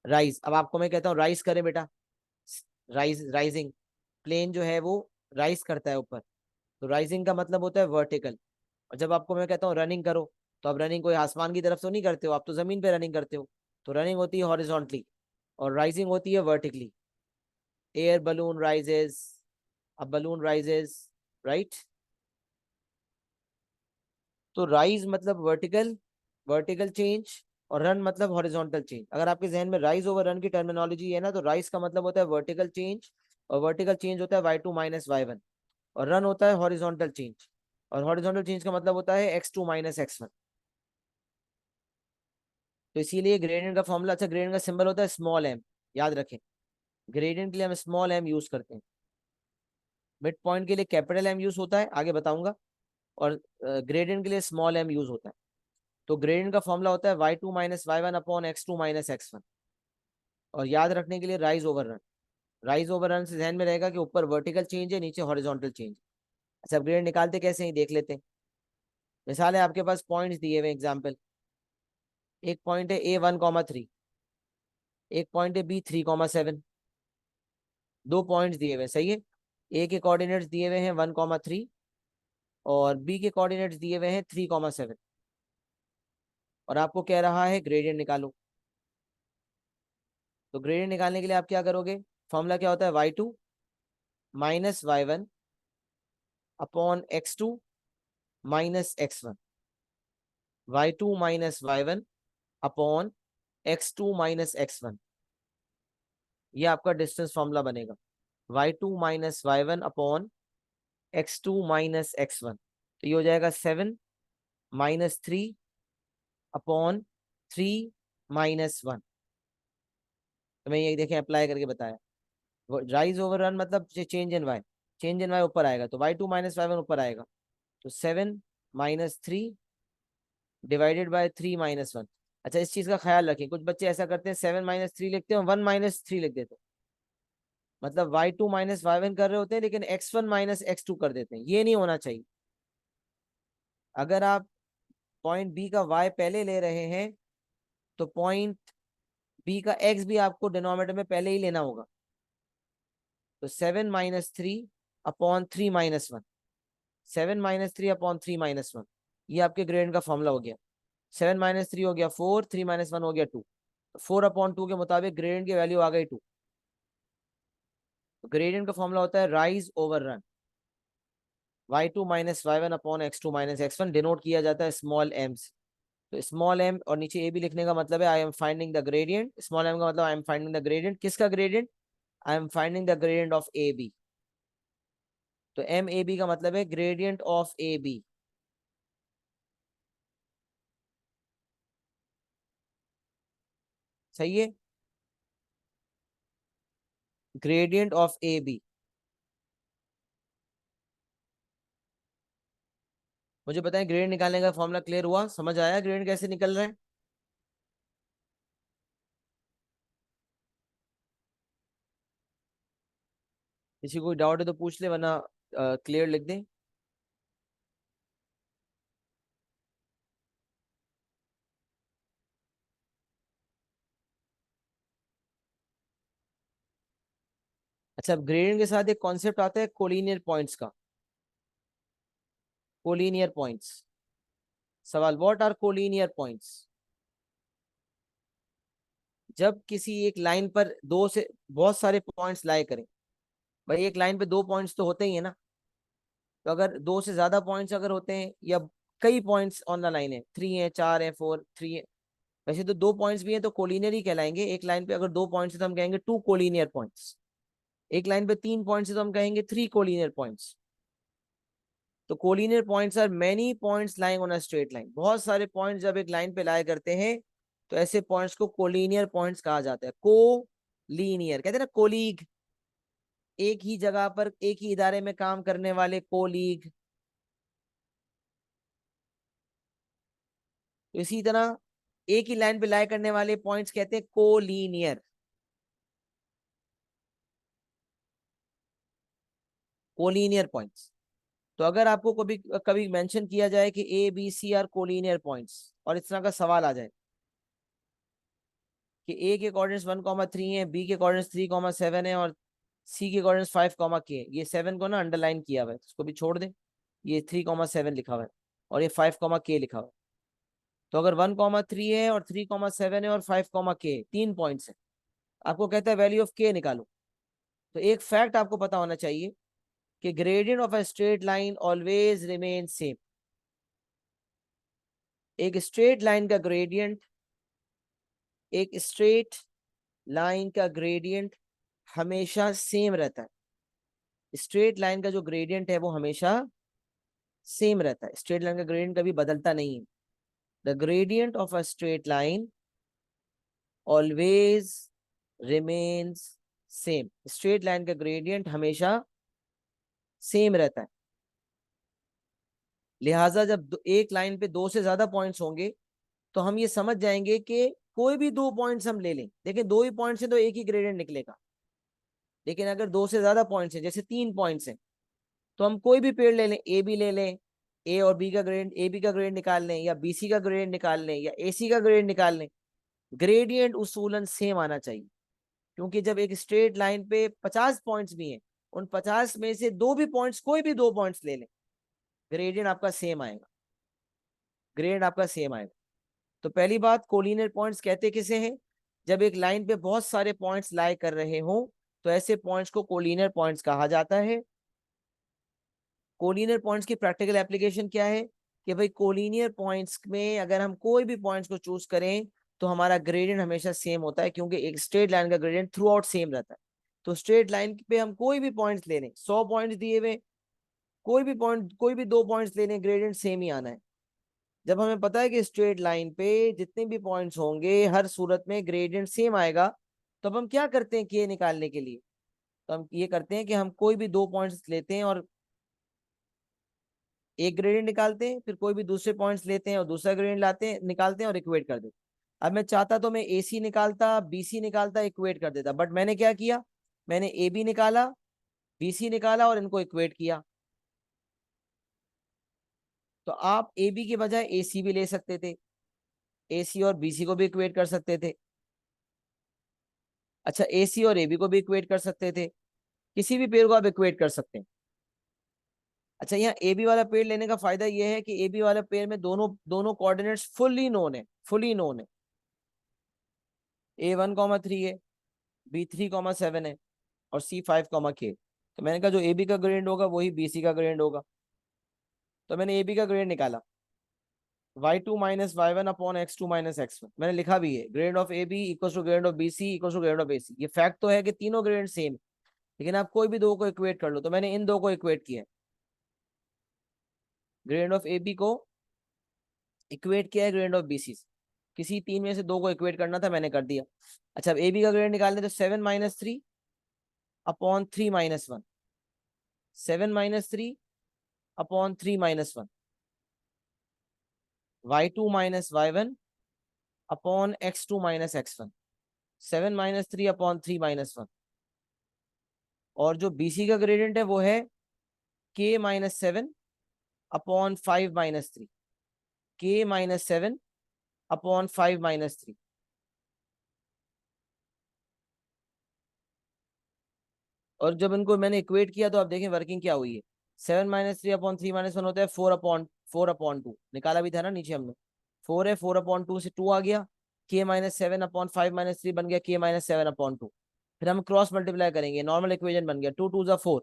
राइज। अब आपको मैं कहता हूँ राइज करे बेटा, राइज, राइजिंग प्लेन जो है वो राइज करता है ऊपर, तो राइजिंग का मतलब होता है वर्टिकल। और जब आपको मैं कहता हूँ रनिंग करो, तो आप रनिंग कोई आसमान की तरफ तो नहीं करते हो, आप तो जमीन पे रनिंग करते हो। तो रनिंग होती है हॉरिजॉन्टली और राइजिंग होती है वर्टिकली। एयर बलून राइजेस, अब बलून राइजेस, राइट। तो राइज मतलब वर्टिकल, वर्टिकल चेंज, और रन मतलब हॉरिजॉन्टल चेंज। अगर आपके जहन में राइज ओवर रन की टर्मिनोलॉजी है ना, तो राइज का मतलब होता है वर्टिकल चेंज, और वर्टिकल चेंज होता है y2 माइनस वाई वन, और रन होता है हॉरिजॉन्टल चेंज, और हॉरिजॉन्टल चेंज का मतलब होता है x2 माइनस एक्स वन। तो इसीलिए ग्रेडियंट का फॉर्मूला, अच्छा ग्रेडियंट का सिंबल होता है स्मॉल एम, याद रखें। ग्रेडियंट के लिए हम स्मॉल एम यूज करते हैं, मिड पॉइंट के लिए कैपिटल एम यूज होता है, आगे बताऊंगा। और ग्रेडियंट के लिए स्मॉल एम यूज होता है। तो ग्रेडियंट का फॉर्मूला होता है y2 minus Y one upon x2 minus X one. और याद रखने के लिए rise over run, rise over run से ध्यान में रहेगा कि ऊपर वर्टिकल चेंज है, नीचे हॉरिजॉन्टल चेंज। अच्छा ग्रेडियंट निकालते कैसे हैं देख लेते हैं। मिसाल है आपके पास पॉइंट्स दिए हुए एग्जाम्पल, एक पॉइंट है a1,3, एक पॉइंट है b3,7। दो पॉइंट्स दिए हुए, सही है। ए के कोऑर्डिनेट्स दिए हुए हैं 1,3 और बी के कोऑर्डिनेट्स दिए हुए हैं 3,7, और आपको कह रहा है ग्रेडियंट निकालो। तो ग्रेडियंट निकालने के लिए आप क्या करोगे, फॉर्मूला क्या होता है y2 minus Y one upon x2 minus X one. y2 minus Y one upon x2 minus X one, ये आपका डिस्टेंस फॉर्मूला बनेगा। y2 minus Y one upon x2 minus X one, तो ये हो जाएगा 7 माइनस 3 अपॉन 3 माइनस वन। तो मैं ये देखें अप्लाई करके बताया। राइज ओवर रन मतलब change in Y, change in Y ऊपर आएगा, तो y2 माइनस वाई वन ऊपर आएगा। तो 7 minus 3 divided by 3 minus one. अच्छा इस चीज का ख्याल रखें, कुछ बच्चे ऐसा करते हैं 7 माइनस 3 लिखते हैं, 1 माइनस 3 लिख देते हैं, मतलब y2 माइनस वाई वन कर रहे होते हैं लेकिन x1 माइनस x2 कर देते हैं। ये नहीं होना चाहिए। अगर आप पॉइंट बी का y पहले ले रहे हैं, तो पॉइंट बी का x भी आपको डिनोमिनेटर में पहले ही लेना होगा। तो 7 minus three upon 3 minus one, 7 minus 3 upon 3 minus one, ये आपके ग्रेडियंट का फॉर्मूला हो गया। 7 माइनस 3 हो गया 4, 3 माइनस वन हो गया 2। 4 अपॉन 2 के मुताबिक ग्रेडियंट की वैल्यू आ गई 2। तो ग्रेडियंट का फॉर्मूला होता है rise over run, y2 minus Y one upon x2 minus X one, denote किया जाता है स्मॉल एम से। तो स्मॉल एम और नीचे ए भी लिखने का मतलब है I am finding the gradient. Small m का मतलब I am finding the gradient, किसका gradient, I am finding the gradient of A B. तो एम ए बी का मतलब है ग्रेडियंट ऑफ ए बी, सही है, ग्रेडियंट ऑफ ए बी। मुझे बताएं ग्रेडियंट निकालने का फॉर्मूला क्लियर हुआ, समझ आया ग्रेडियंट कैसे निकल रहा है। किसी को डाउट है तो पूछ ले, वरना क्लियर लिख दें। अच्छा ग्रेडियंट के साथ एक कॉन्सेप्ट आता है कोलिनियर पॉइंट्स का। कोलिनियर पॉइंट्स, सवाल व्हाट आर कोलिनियर पॉइंट्स। जब किसी एक लाइन पर दो से बहुत सारे पॉइंट्स लाए करें, भाई एक लाइन पे दो पॉइंट्स तो होते ही है ना, तो अगर दो से ज्यादा पॉइंट्स अगर होते हैं या कई पॉइंट्स ऑन द लाइन है, 3 है, 4 है, 4, 3 है, वैसे तो 2 पॉइंट्स भी हैं तो कोलिनियर ही कहलाएंगे। एक लाइन पे अगर 2 पॉइंट्स है तो हम कहेंगे 2 कोलिनियर पॉइंट्स। एक लाइन पे 3 पॉइंट्स है तो हम कहेंगे 3 कोलिनियर पॉइंट्स। तो collinear points are many points lying on a straight line. बहुत सारे पॉइंट्स जब एक लाइन पे लाया करते हैं तो ऐसे पॉइंट्स को कोलिनियर पॉइंट्स कहा जाता है। को लीनियर कहते हैं ना, कोलीग, एक ही जगह पर एक ही इदारे में काम करने वाले कोलीग। तो इसी तरह एक ही लाइन पे लाया करने वाले पॉइंट्स कहते हैं कोलीनियर, कोलीनियर पॉइंट्स। तो अगर आपको कभी कभी मेंशन किया जाए कि A B C are collinear points और इस तरह का सवाल आ जाए कि ए के कोऑर्डिनेट्स 1,3 है, बी के कोऑर्डिनेट्स 3,7 है और सी के कोऑर्डिनेट्स 5, के, ये 7 को ना अंडरलाइन किया हुआ है, इसको भी छोड़ दें, ये 3,7 लिखा हुआ है और ये 5, के लिखा हुआ है। तो अगर 1,3 है और 3,7 है और 5, के 3 पॉइंट्स है, आपको कहता है वैल्यू ऑफ के निकालो। तो एक फैक्ट आपको पता होना चाहिए कि gradient of a straight line always remain same. एक स्ट्रेट लाइन का ग्रेडियंट, एक स्ट्रेट लाइन का ग्रेडियंट हमेशा सेम रहता है। स्ट्रेट लाइन का जो ग्रेडियंट है वो हमेशा सेम रहता है। स्ट्रेट लाइन का ग्रेडियंट कभी बदलता नहीं है। The gradient of a straight line always remains same. Straight line का ग्रेडियंट हमेशा सेम रहता है। लिहाजा जब एक लाइन पे दो से ज्यादा पॉइंट्स होंगे तो हम ये समझ जाएंगे कि कोई भी 2 पॉइंट्स हम ले लें, देखिए 2 ही पॉइंट्स हैं तो एक ही ग्रेडियंट निकलेगा। लेकिन अगर 2 से ज्यादा पॉइंट्स हैं, जैसे 3 पॉइंट्स हैं, तो हम कोई भी पेड़ ले लें, ए भी ले लें, ए और बी का ग्रेडियंट, ए बी का ग्रेडियंट निकाल लें या बी सी का ग्रेडियंट निकाल लें या ए सी का ग्रेडियंट निकाल लें, ग्रेडियंट उसूलन सेम आना चाहिए। क्योंकि जब एक स्ट्रेट लाइन पे 50 पॉइंट्स भी हैं, उन 50 में से दो भी पॉइंट्स, कोई भी 2 पॉइंट्स ले लें, ग्रेडियंट आपका सेम आएगा, ग्रेडियंट आपका सेम आएगा। तो पहली बात, कोलिनियर पॉइंट्स कहते किसे हैं? जब एक लाइन पे बहुत सारे पॉइंट्स लाई कर रहे हो तो ऐसे पॉइंट्स को कोलिनियर पॉइंट्स कहा जाता है। कोलिनियर पॉइंट्स की प्रैक्टिकल एप्लीकेशन क्या है कि भाई कोलिनियर पॉइंट्स में अगर हम कोई भी पॉइंट्स को चूज करें तो हमारा ग्रेडियंट हमेशा सेम होता है, क्योंकि एक स्ट्रेट लाइन का ग्रेडियंट थ्रू आउट सेम रहता है। तो स्ट्रेट लाइन पे हम कोई भी पॉइंट्स ले लें, 100 पॉइंट्स दिए हुए, कोई भी पॉइंट, कोई भी 2 पॉइंट्स ले लें, ग्रेडियंट सेम ही आना है। जब हमें पता है कि स्ट्रेट लाइन पे जितने भी पॉइंट्स होंगे हर सूरत में ग्रेडियंट सेम आएगा, तो अब हम क्या करते हैं के निकालने के लिए? तो हम ये करते हैं कि हम कोई भी 2 पॉइंट्स लेते हैं और एक ग्रेडियंट निकालते हैं, फिर कोई भी दूसरे पॉइंट्स लेते हैं और दूसरा ग्रेडियंट लाते हैं, निकालते हैं और इक्वेट कर देते हैं। अब मैं चाहता तो मैं ए सी निकालता, बी सी निकालता, इक्वेट कर देता, बट मैंने क्या किया, मैंने ए बी निकाला, बी सी निकाला और इनको इक्वेट किया। तो आप ए बी के बजाय ए सी भी ले सकते थे, ए सी और बी सी को भी इक्वेट कर सकते थे। अच्छा, ए सी और ए बी को भी इक्वेट कर सकते थे, किसी भी पेड़ को आप इक्वेट कर सकते हैं। अच्छा, यहाँ ए बी वाला पेड़ लेने का फायदा यह है कि ए बी वाला पेड़ में दोनों दोनों कोऑर्डिनेट्स फुल्ली नोन है, फुल्ली नोन है। ए 1,3 है, बी 3,7 है और सी 5, के। तो मैंने कहा जो ए बी का ग्रेडियंट होगा वही बी सी का ग्रेडियंट होगा। तो मैंने ए बी का ग्रेडियंट निकाला, y2 minus y1 upon x2 minus x1। मैंने लिखा भी है grad of A B equal to grad of B C equal to grad of A C. ये फैक्ट तो है कि तीनों ग्रेड सेम, लेकिन आप कोई भी दो को इक्वेट कर लो। तो मैंने इन दो को इक्वेट किया, ग्रेड ऑफ ए बी को इक्वेट किया है ग्रेड ऑफ बी सी से। किसी तीन में से दो को इक्वेट करना था, मैंने कर दिया। अच्छा, अब ए बी का ग्रेड निकालने तो 7 - 3 upon 3 - 1, 7 - 3 upon 3 - 1, y2 minus y1 upon x2 minus x1, 7 - 3 upon 3 - 1। और जो BC का ग्रेडियंट है वो है k-7 अपॉन 5 - 3, k-7 अपॉन 5 - 3। और जब इनको मैंने इक्वेट किया तो आप देखें वर्किंग क्या हुई है। 7 - 3 अपॉन 3 - 1 होता है 4/4/2, निकाला भी था ना नीचे हमने। 4 है, 4/2 से 2 आ गया, k-7 अपॉन 5 - 3 बन गया k-7/2। फिर हम क्रॉस मल्टीप्लाई करेंगे, नॉर्मल इक्वेशन बन गया, 2 × 2 = 4।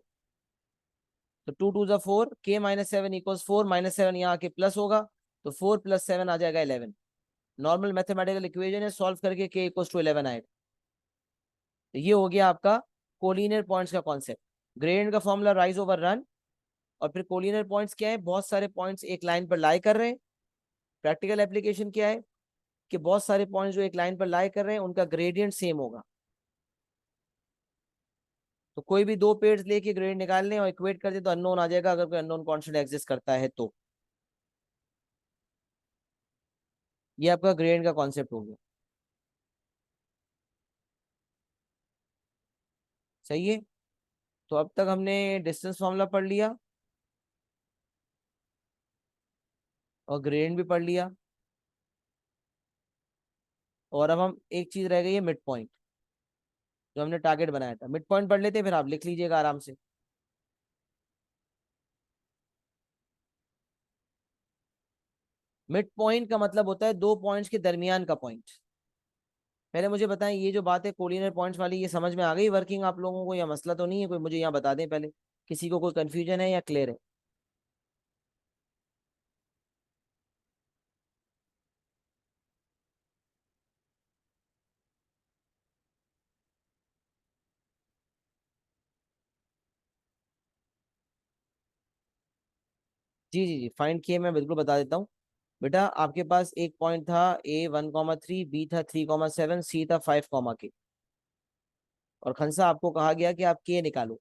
तो 2 2 4, k माइनस 7 इक्वल्स 4, माइनस 7 यहाँ आके प्लस होगा, तो 4 प्लस 7 आ जाएगा 11। नॉर्मल मैथमेटिकल इक्वेशन है, सॉल्व करके k इक्वल्स टू 11 आएगा। तो ये हो गया आपका कोलिनियर पॉइंट्स का कॉन्सेप्ट। ग्रेडियंट का फॉर्मूला राइज ओवर रन, और फिर कोलिनियर पॉइंट्स क्या है, बहुत सारे पॉइंट्स एक लाइन पर लाई कर रहे हैं। प्रैक्टिकल एप्लीकेशन क्या है कि बहुत सारे पॉइंट्स जो एक लाइन पर लाई कर रहे हैं उनका ग्रेडियंट सेम होगा। तो कोई भी दो पेयर्स लेके ग्रेडियंट निकाल लें और इक्वेट कर दे तो अननोन आ जाएगा, अगर कोई अननोन कांस्टेंट एग्जिस्ट करता है तो। ये आपका ग्रेडियंट का कॉन्सेप्ट हो गया। सही है। तो अब तक हमने डिस्टेंस फॉर्मूला पढ़ लिया और ग्रेडियंट भी पढ़ लिया, और अब हम एक चीज रह गई है, मिड पॉइंट, जो हमने टारगेट बनाया था। मिड पॉइंट पढ़ लेते हैं, फिर आप लिख लीजिएगा आराम से। मिड पॉइंट का मतलब होता है दो पॉइंट्स के दरमियान का पॉइंट। पहले मुझे बताएं, ये जो बात है कोलिनियर पॉइंट्स वाली, ये समझ में आ गई वर्किंग आप लोगों को, या मसला तो नहीं है कोई? मुझे यहाँ बता दें पहले, किसी को कोई कंफ्यूजन है या क्लियर है? जी जी जी, फाइंड किए, मैं बिल्कुल बता देता हूँ। बेटा आपके पास एक पॉइंट था ए 1,3, बी था 3,7, सी था 5, और खंसा आपको कहा गया कि आप के निकालो।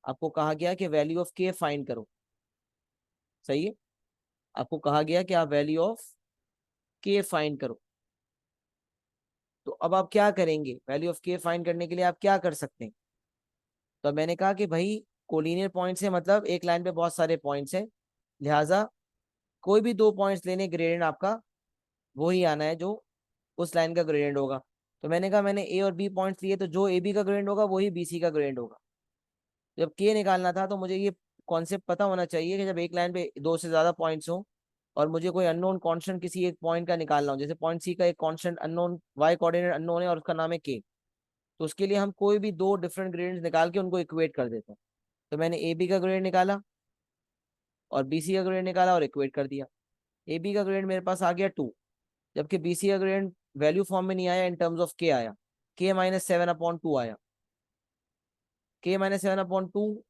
आपको कहा गया कि वैल्यू ऑफ के फाइंड करो। सही है। आपको कहा गया कि आप वैल्यू ऑफ के फाइंड करो। तो अब आप क्या करेंगे, वैल्यू ऑफ के फाइंड करने के लिए आप क्या कर सकते हैं? तो मैंने कहा कि भाई कोलिनियर पॉइंट्स है, मतलब एक लाइन पे बहुत सारे पॉइंट्स हैं, लिहाजा कोई भी दो पॉइंट्स लेने, ग्रेडियंट आपका वही आना है जो उस लाइन का ग्रेडियंट होगा। तो मैंने कहा मैंने ए और बी पॉइंट्स लिए, तो जो ए बी का ग्रेडियंट होगा वही बी सी का ग्रेडियंट होगा। जब के निकालना था तो मुझे ये कॉन्सेप्ट पता होना चाहिए कि जब एक लाइन पे दो से ज्यादा पॉइंट्स हो और मुझे कोई अननोन कांस्टेंट किसी एक पॉइंट का निकालना हो, जैसे पॉइंट सी का एक constant unknown, Y coordinate unknown है और उसका नाम है के, तो उसके लिए हम कोई भी दो डिफरेंट ग्रेडियंट्स निकाल के उनको इक्वेट कर देते हैं। तो मैंने ए बी का ग्रेडियंट निकाला और बी सी का ग्रेडियंट निकाला और इक्वेट कर दिया। ए बी का ग्रेडियंट मेरे पास आ गया 2, जबकि बी सी का ग्रेडियंट वैल्यू फॉर्म में नहीं आया, इन टर्म्स ऑफ के आया, के माइनस 7/2 आया। के माइनस 7/2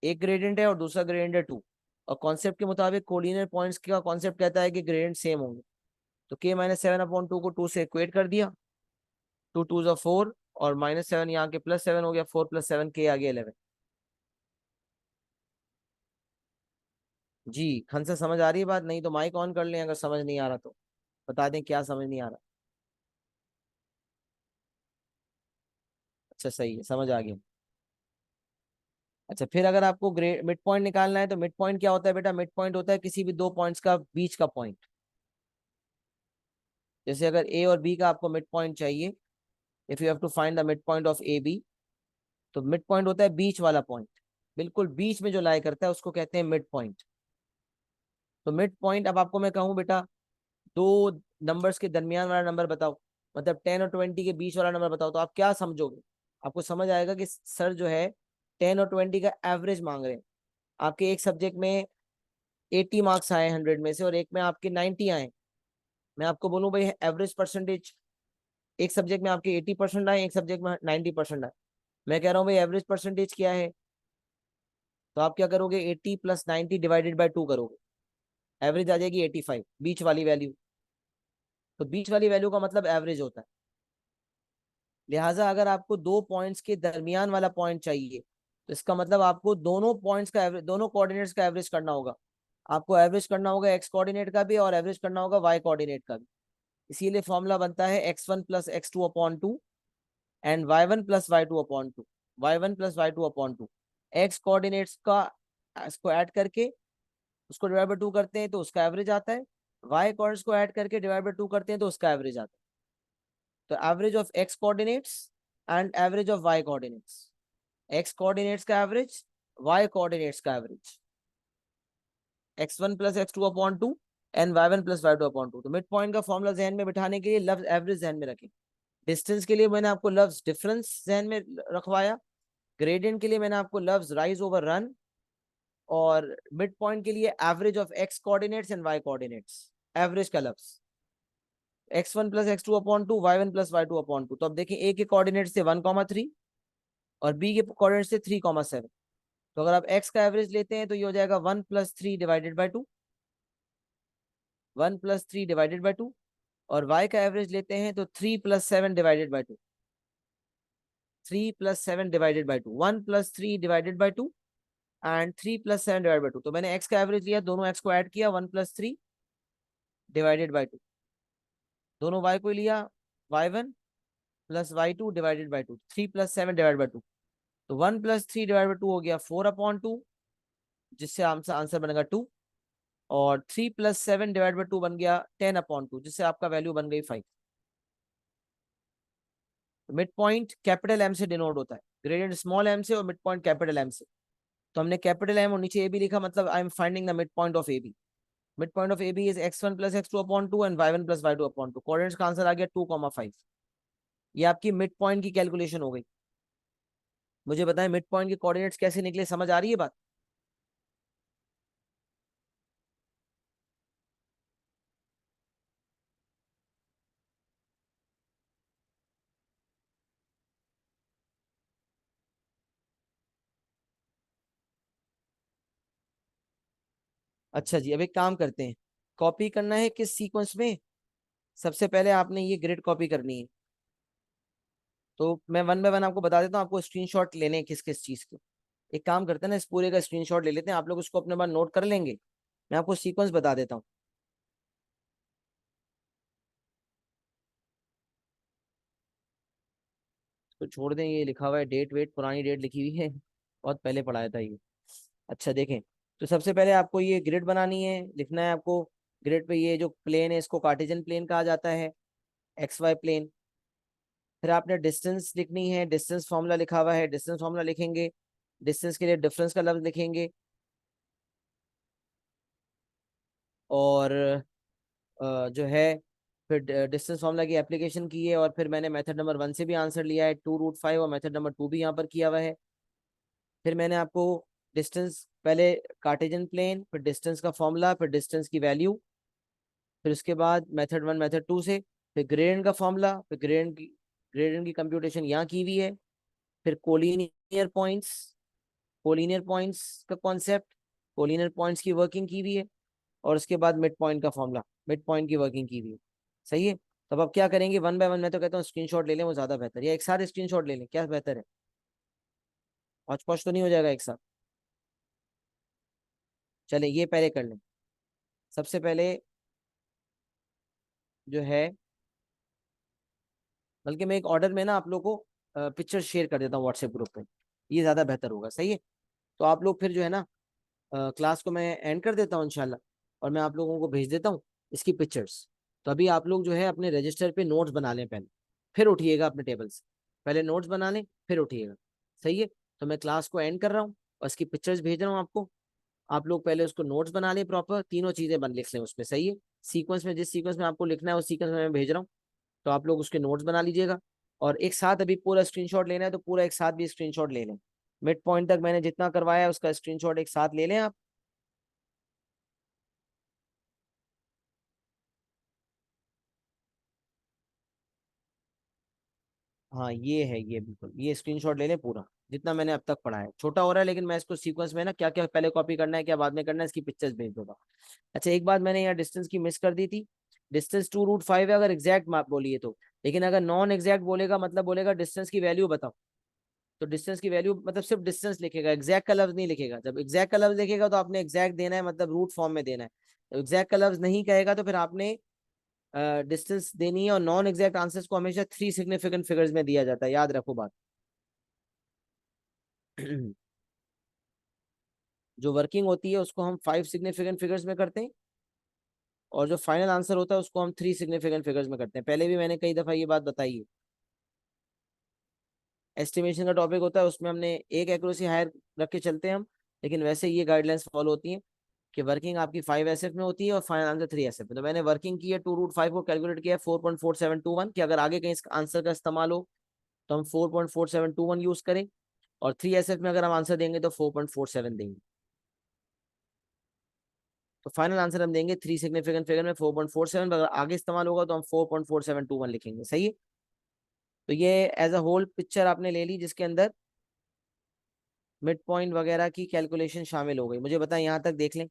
एक ग्रेडियंट है और दूसरा ग्रेडियंट है 2, और कॉन्सेप्ट के मुताबिक कोलिनियर पॉइंट्स का कॉन्सेप्ट कहता है कि ग्रेडियंट सेम होंगे। तो के माइनस 7/2 को 2 से इक्वेट कर दिया, 2 2 जा 4, और माइनस 7 यहाँ के प्लस 7 हो गया, 4 प्लस 7 के आ गया 11। जी, खन से समझ आ रही है बात? नहीं तो माइक ऑन कर लें अगर समझ नहीं आ रहा तो, बता दें क्या समझ नहीं आ रहा। अच्छा सही है, समझ आ गया। अच्छा, फिर अगर आपको ग्रेड मिड पॉइंट निकालना है, तो मिड पॉइंट क्या होता है बेटा? मिड पॉइंट होता है किसी भी दो पॉइंट्स का बीच का पॉइंट। जैसे अगर ए और बी का आपको मिड पॉइंट चाहिए, if you have to find the mid point of A B, तो मिड पॉइंट होता है बीच वाला पॉइंट, बिल्कुल बीच में जो लाई करता है उसको कहते हैं मिड पॉइंट। तो मिड पॉइंट, अब आपको मैं कहूँ बेटा दो नंबर्स के दरमियान वाला नंबर बताओ, मतलब 10 और 20 के बीच वाला नंबर बताओ, तो आप क्या समझोगे? आपको समझ आएगा कि सर जो है 10 और 20 का एवरेज मांग रहे हैं। आपके एक सब्जेक्ट में 80 मार्क्स आए 100 में से, और एक में आपके 90 आए। मैं आपको बोलूं भाई एवरेज परसेंटेज, एक सब्जेक्ट में आपके 80% आए, एक सब्जेक्ट में 90% आए। मैं कह रहा हूँ भाई एवरेज परसेंटेज क्या है, तो आप क्या करोगे, 80 प्लस 90 डिवाइडेड बाई 2 करोगे, एवरेज आ जाएगी 85, बीच वाली वैल्यू। तो बीच वाली वैल्यू का मतलब एवरेज होता है। लिहाजा अगर आपको दो पॉइंट्स के दरमियान वाला पॉइंट चाहिए, तो इसका मतलब आपको दोनों पॉइंट्स का एवरेज, दोनों कोऑर्डिनेट्स का एवरेज करना होगा। आपको एवरेज करना होगा एक्स कोऑर्डिनेट का भी और एवरेज करना होगा वाई कोऑर्डिनेट का भी। इसीलिए फॉर्मूला बनता है x1 + x2/2 and y1 + y2/2, y1 + y2/2। X coordinates का इसको ऐड करके उसको डिवाइड बाय 2 करते हैं तो उसका एवरेज आता है, वाई कोऑर्डिनेट्स को ऐड करके डिवाइड बाय 2 करते हैं तो उसका एवरेज आता है। तो average of X coordinates and average of Y coordinates, X coordinates का एवरेज, वाई कोऑर्डिनेट्स का average, x1 + x2/2 and y1 + y2/2। तो मिड पॉइंट का फॉर्मूला जहन में बिठाने के लिए लफ्ज एवरेज जहन में रखें। डिस्टेंस के लिए मैंने आपको लफ्ज डिफरेंस जहन में रखवाया। ग्रेडियंट के लिए मैंने आपको लफ्ज राइज ओवर रन, और मिड पॉइंट के लिए average of X coordinates and Y coordinates, average का लफ्ज x1 plus X two upon two, y1 plus Y two upon two. तो अब देखें ए के कोऑर्डिनेट्स थे 1,3 और बी के कोऑर्डिनेट्स थे 3,7। तो अगर आप x का एवरेज लेते हैं तो ये हो जाएगा 1 + 3 डिवाइडेड बाई 2, 1 + 3 डिवाइडेड बाई 2। और y का एवरेज लेते हैं तो 3 + 7 divided by 2, 3 + 7 divided by 2, 1 + 3 divided by 2 and 3 + 7 divided by 2। तो मैंने x का एवरेज लिया, दोनों x को ऐड किया, 1 + 3 डिवाइडेड बाई 2, दोनों y को लिया, y1 + y2 divided by 2, 3 + 7 divided by 2। तो 1 + 3 डिवाइड बाई 2 हो गया 4/2, जिससे आंसर आंसर बनेगा 2। और 3 + 7 डिवाइड बाई 2 बन गया 10/2, जिससे आपका वैल्यू बन गई 5। मिड पॉइंट कैपिटल एम से डिनोट होता है, ग्रेडियंट स्मॉल एम से और मिड पॉइंट कैपिटल एम से। तो हमने कैपिटल एम और नीचे ए बी लिखा, मतलब I am finding the mid point of A B. Mid point of A B is x1 + x2/2 and y1 + y2/2। Coordinates का आंसर आ गया 2,5। ये आपकी मिड पॉइंट की कैलकुलेशन हो गई। मुझे बताएं मिड पॉइंट के कोऑर्डिनेट्स कैसे निकले, समझ आ रही है बात? अच्छा जी, अब एक काम करते हैं, कॉपी करना है किस सीक्वेंस में? सबसे पहले आपने ये ग्रिड कॉपी करनी है। तो मैं वन बाय वन आपको बता देता हूँ, आपको स्क्रीनशॉट लेने हैं किस किस चीज के। एक काम करते हैं ना, इस पूरे का स्क्रीनशॉट ले लेते हैं, आप लोग उसको अपने बार नोट कर लेंगे। मैं आपको सीक्वेंस बता देता हूँ। तो छोड़ दें, ये लिखा हुआ है डेट वेट, पुरानी डेट लिखी हुई है, बहुत पहले पढ़ाया था ये। अच्छा देखें, तो सबसे पहले आपको ये ग्रिड बनानी है, लिखना है आपको। ग्रिड पे ये जो प्लेन है इसको कार्टेशियन प्लेन कहा जाता है, एक्स वाई प्लेन। फिर आपने डिस्टेंस लिखनी है, डिस्टेंस फॉर्मूला लिखा हुआ है, डिस्टेंस फॉर्मूला लिखेंगे। डिस्टेंस के लिए डिफरेंस का लफ्ज लिखेंगे। और जो है, फिर डिस्टेंस फॉर्मूला की एप्लीकेशन की है, और फिर मैंने मेथड नंबर 1 से भी आंसर लिया है 2√5, और मेथड नंबर 2 भी यहाँ पर किया हुआ है। फिर मैंने आपको डिस्टेंस, पहले कार्टेशियन प्लेन, फिर डिस्टेंस का फॉर्मूला, फिर डिस्टेंस की वैल्यू, फिर उसके बाद मेथड 1 मेथड 2 से, फिर ग्रेडियंट का फॉर्मूला, फिर ग्रेडियंट की कंप्यूटेशन यहाँ की हुई है। फिर कोलिनियर पॉइंट्स का कॉन्सेप्ट, कोलिनियर पॉइंट्स की वर्किंग की हुई है। और उसके बाद मिड पॉइंट का फॉर्मूला, मिड पॉइंट की वर्किंग की हुई है। सही है, तो अब आप क्या करेंगे, वन बाय वन। मैं तो कहता हूँ स्क्रीनशॉट ले लें, वो ज्यादा बेहतर है, या एक साथ स्क्रीनशॉट ले लें, क्या बेहतर है? हौच पौच तो नहीं हो जाएगा एक साथ? चले ये पहले कर लें। सबसे पहले जो है, बल्कि मैं एक ऑर्डर में ना आप लोग को पिक्चर शेयर कर देता हूँ व्हाट्सएप ग्रुप पे, ये ज्यादा बेहतर होगा। सही है, तो आप लोग फिर जो है ना, क्लास को मैं एंड कर देता हूँ इंशाल्लाह, और मैं आप लोगों को भेज देता हूँ इसकी पिक्चर्स। तो अभी आप लोग जो है अपने रजिस्टर पे नोट्स बना लें पहले, फिर उठिएगा अपने टेबल से। पहले नोट्स बना लें, फिर उठिएगा। सही है, तो मैं क्लास को एंड कर रहा हूँ और इसकी पिक्चर्स भेज रहा हूँ आपको। आप लोग पहले उसको नोट्स बना लें, प्रॉपर तीनों चीजें बन लिख लें उसमें। सही है, सीक्वेंस में, जिस सीक्वेंस में आपको लिखना है उस सीक्वेंस में मैं भेज रहा हूँ। तो आप लोग उसके नोट्स बना लीजिएगा, और एक साथ अभी पूरा स्क्रीनशॉट लेना है तो पूरा एक साथ भी स्क्रीनशॉट ले लें। मिड पॉइंट तक मैंने जितना करवाया है उसका स्क्रीनशॉट एक साथ ले लें आप। हाँ ये है, ये बिल्कुल, ये स्क्रीनशॉट ले लें पूरा, जितना मैंने अब तक पढ़ा है। छोटा हो रहा है लेकिन मैं इसको सीक्वेंस में ना, क्या क्या पहले कॉपी करना है, क्या बाद में करना है, इसकी पिक्चर्स भेज दूंगा। अच्छा, एक बात मैंने यहाँ डिस्टेंस की मिस कर दी थी। डिस्टेंस 2√5 है अगर एग्जैक्ट माप बोलिए तो, लेकिन अगर नॉन एग्जैक्ट बोलेगा, मतलब बोलेगा डिस्टेंस की वैल्यू बताओ, तो डिस्टेंस की वैल्यू मतलब सिर्फ डिस्टेंस लिखेगा, एग्जैक्ट का लफ्ज नहीं लिखेगा। जब एग्जैक्ट का लफ्ज लिखेगा तो आपने एग्जैक्ट देना है, मतलब रूट फॉर्म में देना है। तो एग्जैक्ट का लफ्ज नहीं कहेगा तो फिर आपने डिस्टेंस देनी है। और नॉन एग्जैक्ट आंसर्स को हमेशा 3 सिग्निफिकेंट फिगर्स में दिया जाता है, याद रखो बात। जो वर्किंग होती है उसको हम 5 सिग्निफिकेंट फिगर्स में करते हैं, और जो फाइनल आंसर होता है उसको हम 3 सिग्निफिकेंट फिगर्स में करते हैं। पहले भी मैंने कई दफा ये बात बताई है। एस्टिमेशन का टॉपिक होता है, उसमें हमने एक एक्यूरेसी हायर रख के चलते हैं हम, लेकिन वैसे ये गाइडलाइंस फॉलो होती हैं कि वर्किंग आपकी 5 SF में होती है और फाइनल आंसर 3 SF में। तो मैंने वर्किंग की है 2√5 को कैलकुलेट किया है 4.4721, कि अगर आगे कहीं इस आंसर का इस्तेमाल हो तो हम 4.4721 यूज करें, और 3 SF में अगर हम आंसर देंगे तो 4.47 देंगे। तो फाइनल आंसर हम देंगे 3 सिग्निफिकेंट फिगर में 4.47, अगर आगे इस्तेमाल होगा तो हम 4.4721 लिखेंगे। सही है। तो ये एज अ होल पिक्चर आपने ले ली जिसके अंदर मिड पॉइंट वगैरह की कैलकुलेशन शामिल हो गई। मुझे बताएं, यहाँ तक देख लें,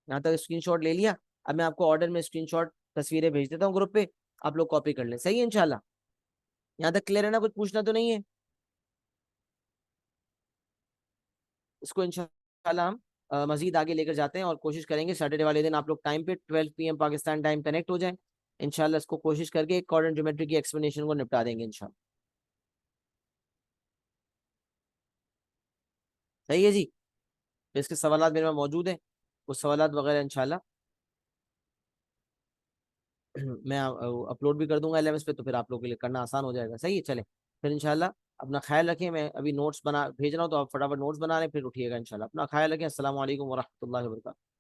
यहाँ तक स्क्रीनशॉट ले लिया। अब मैं आपको ऑर्डर में स्क्रीनशॉट तस्वीरें भेज देता हूँ ग्रुप पे, आप लोग कॉपी कर लें। सही है इंशाल्लाह। यहाँ तक क्लियर है ना, कुछ पूछना तो नहीं है? इसको इंशाल्लाह हम मजीद आगे लेकर जाते हैं और कोशिश करेंगे सैटरडे वाले दिन आप लोग टाइम पे 12 PM पाकिस्तान टाइम कनेक्ट हो जाएं। इंशाल्लाह इसको कोशिश करके कोऑर्डिनेट ज्योमेट्री की एक्सप्लेनेशन को निपटा देंगे इंशाल्लाह। सही है जी। तो इसके सवालात मेरे पास मौजूद हैं, उस सवालात वगैरह इंशाल्लाह मैं अपलोड भी कर दूंगा LMS पे, तो फिर आप लोगों के लिए करना आसान हो जाएगा। सही है, चले फिर इंशाल्लाह अपना ख्याल रखें। मैं अभी नोट्स बना भेज रहा हूँ, तो आप फटाफट नोट्स बना लें, फिर उठिएगा इंशाल्लाह। अपना ख्याल रखें। अस्सलाम वालेकुम वरहमतुल्लाहि वबरकातुहू।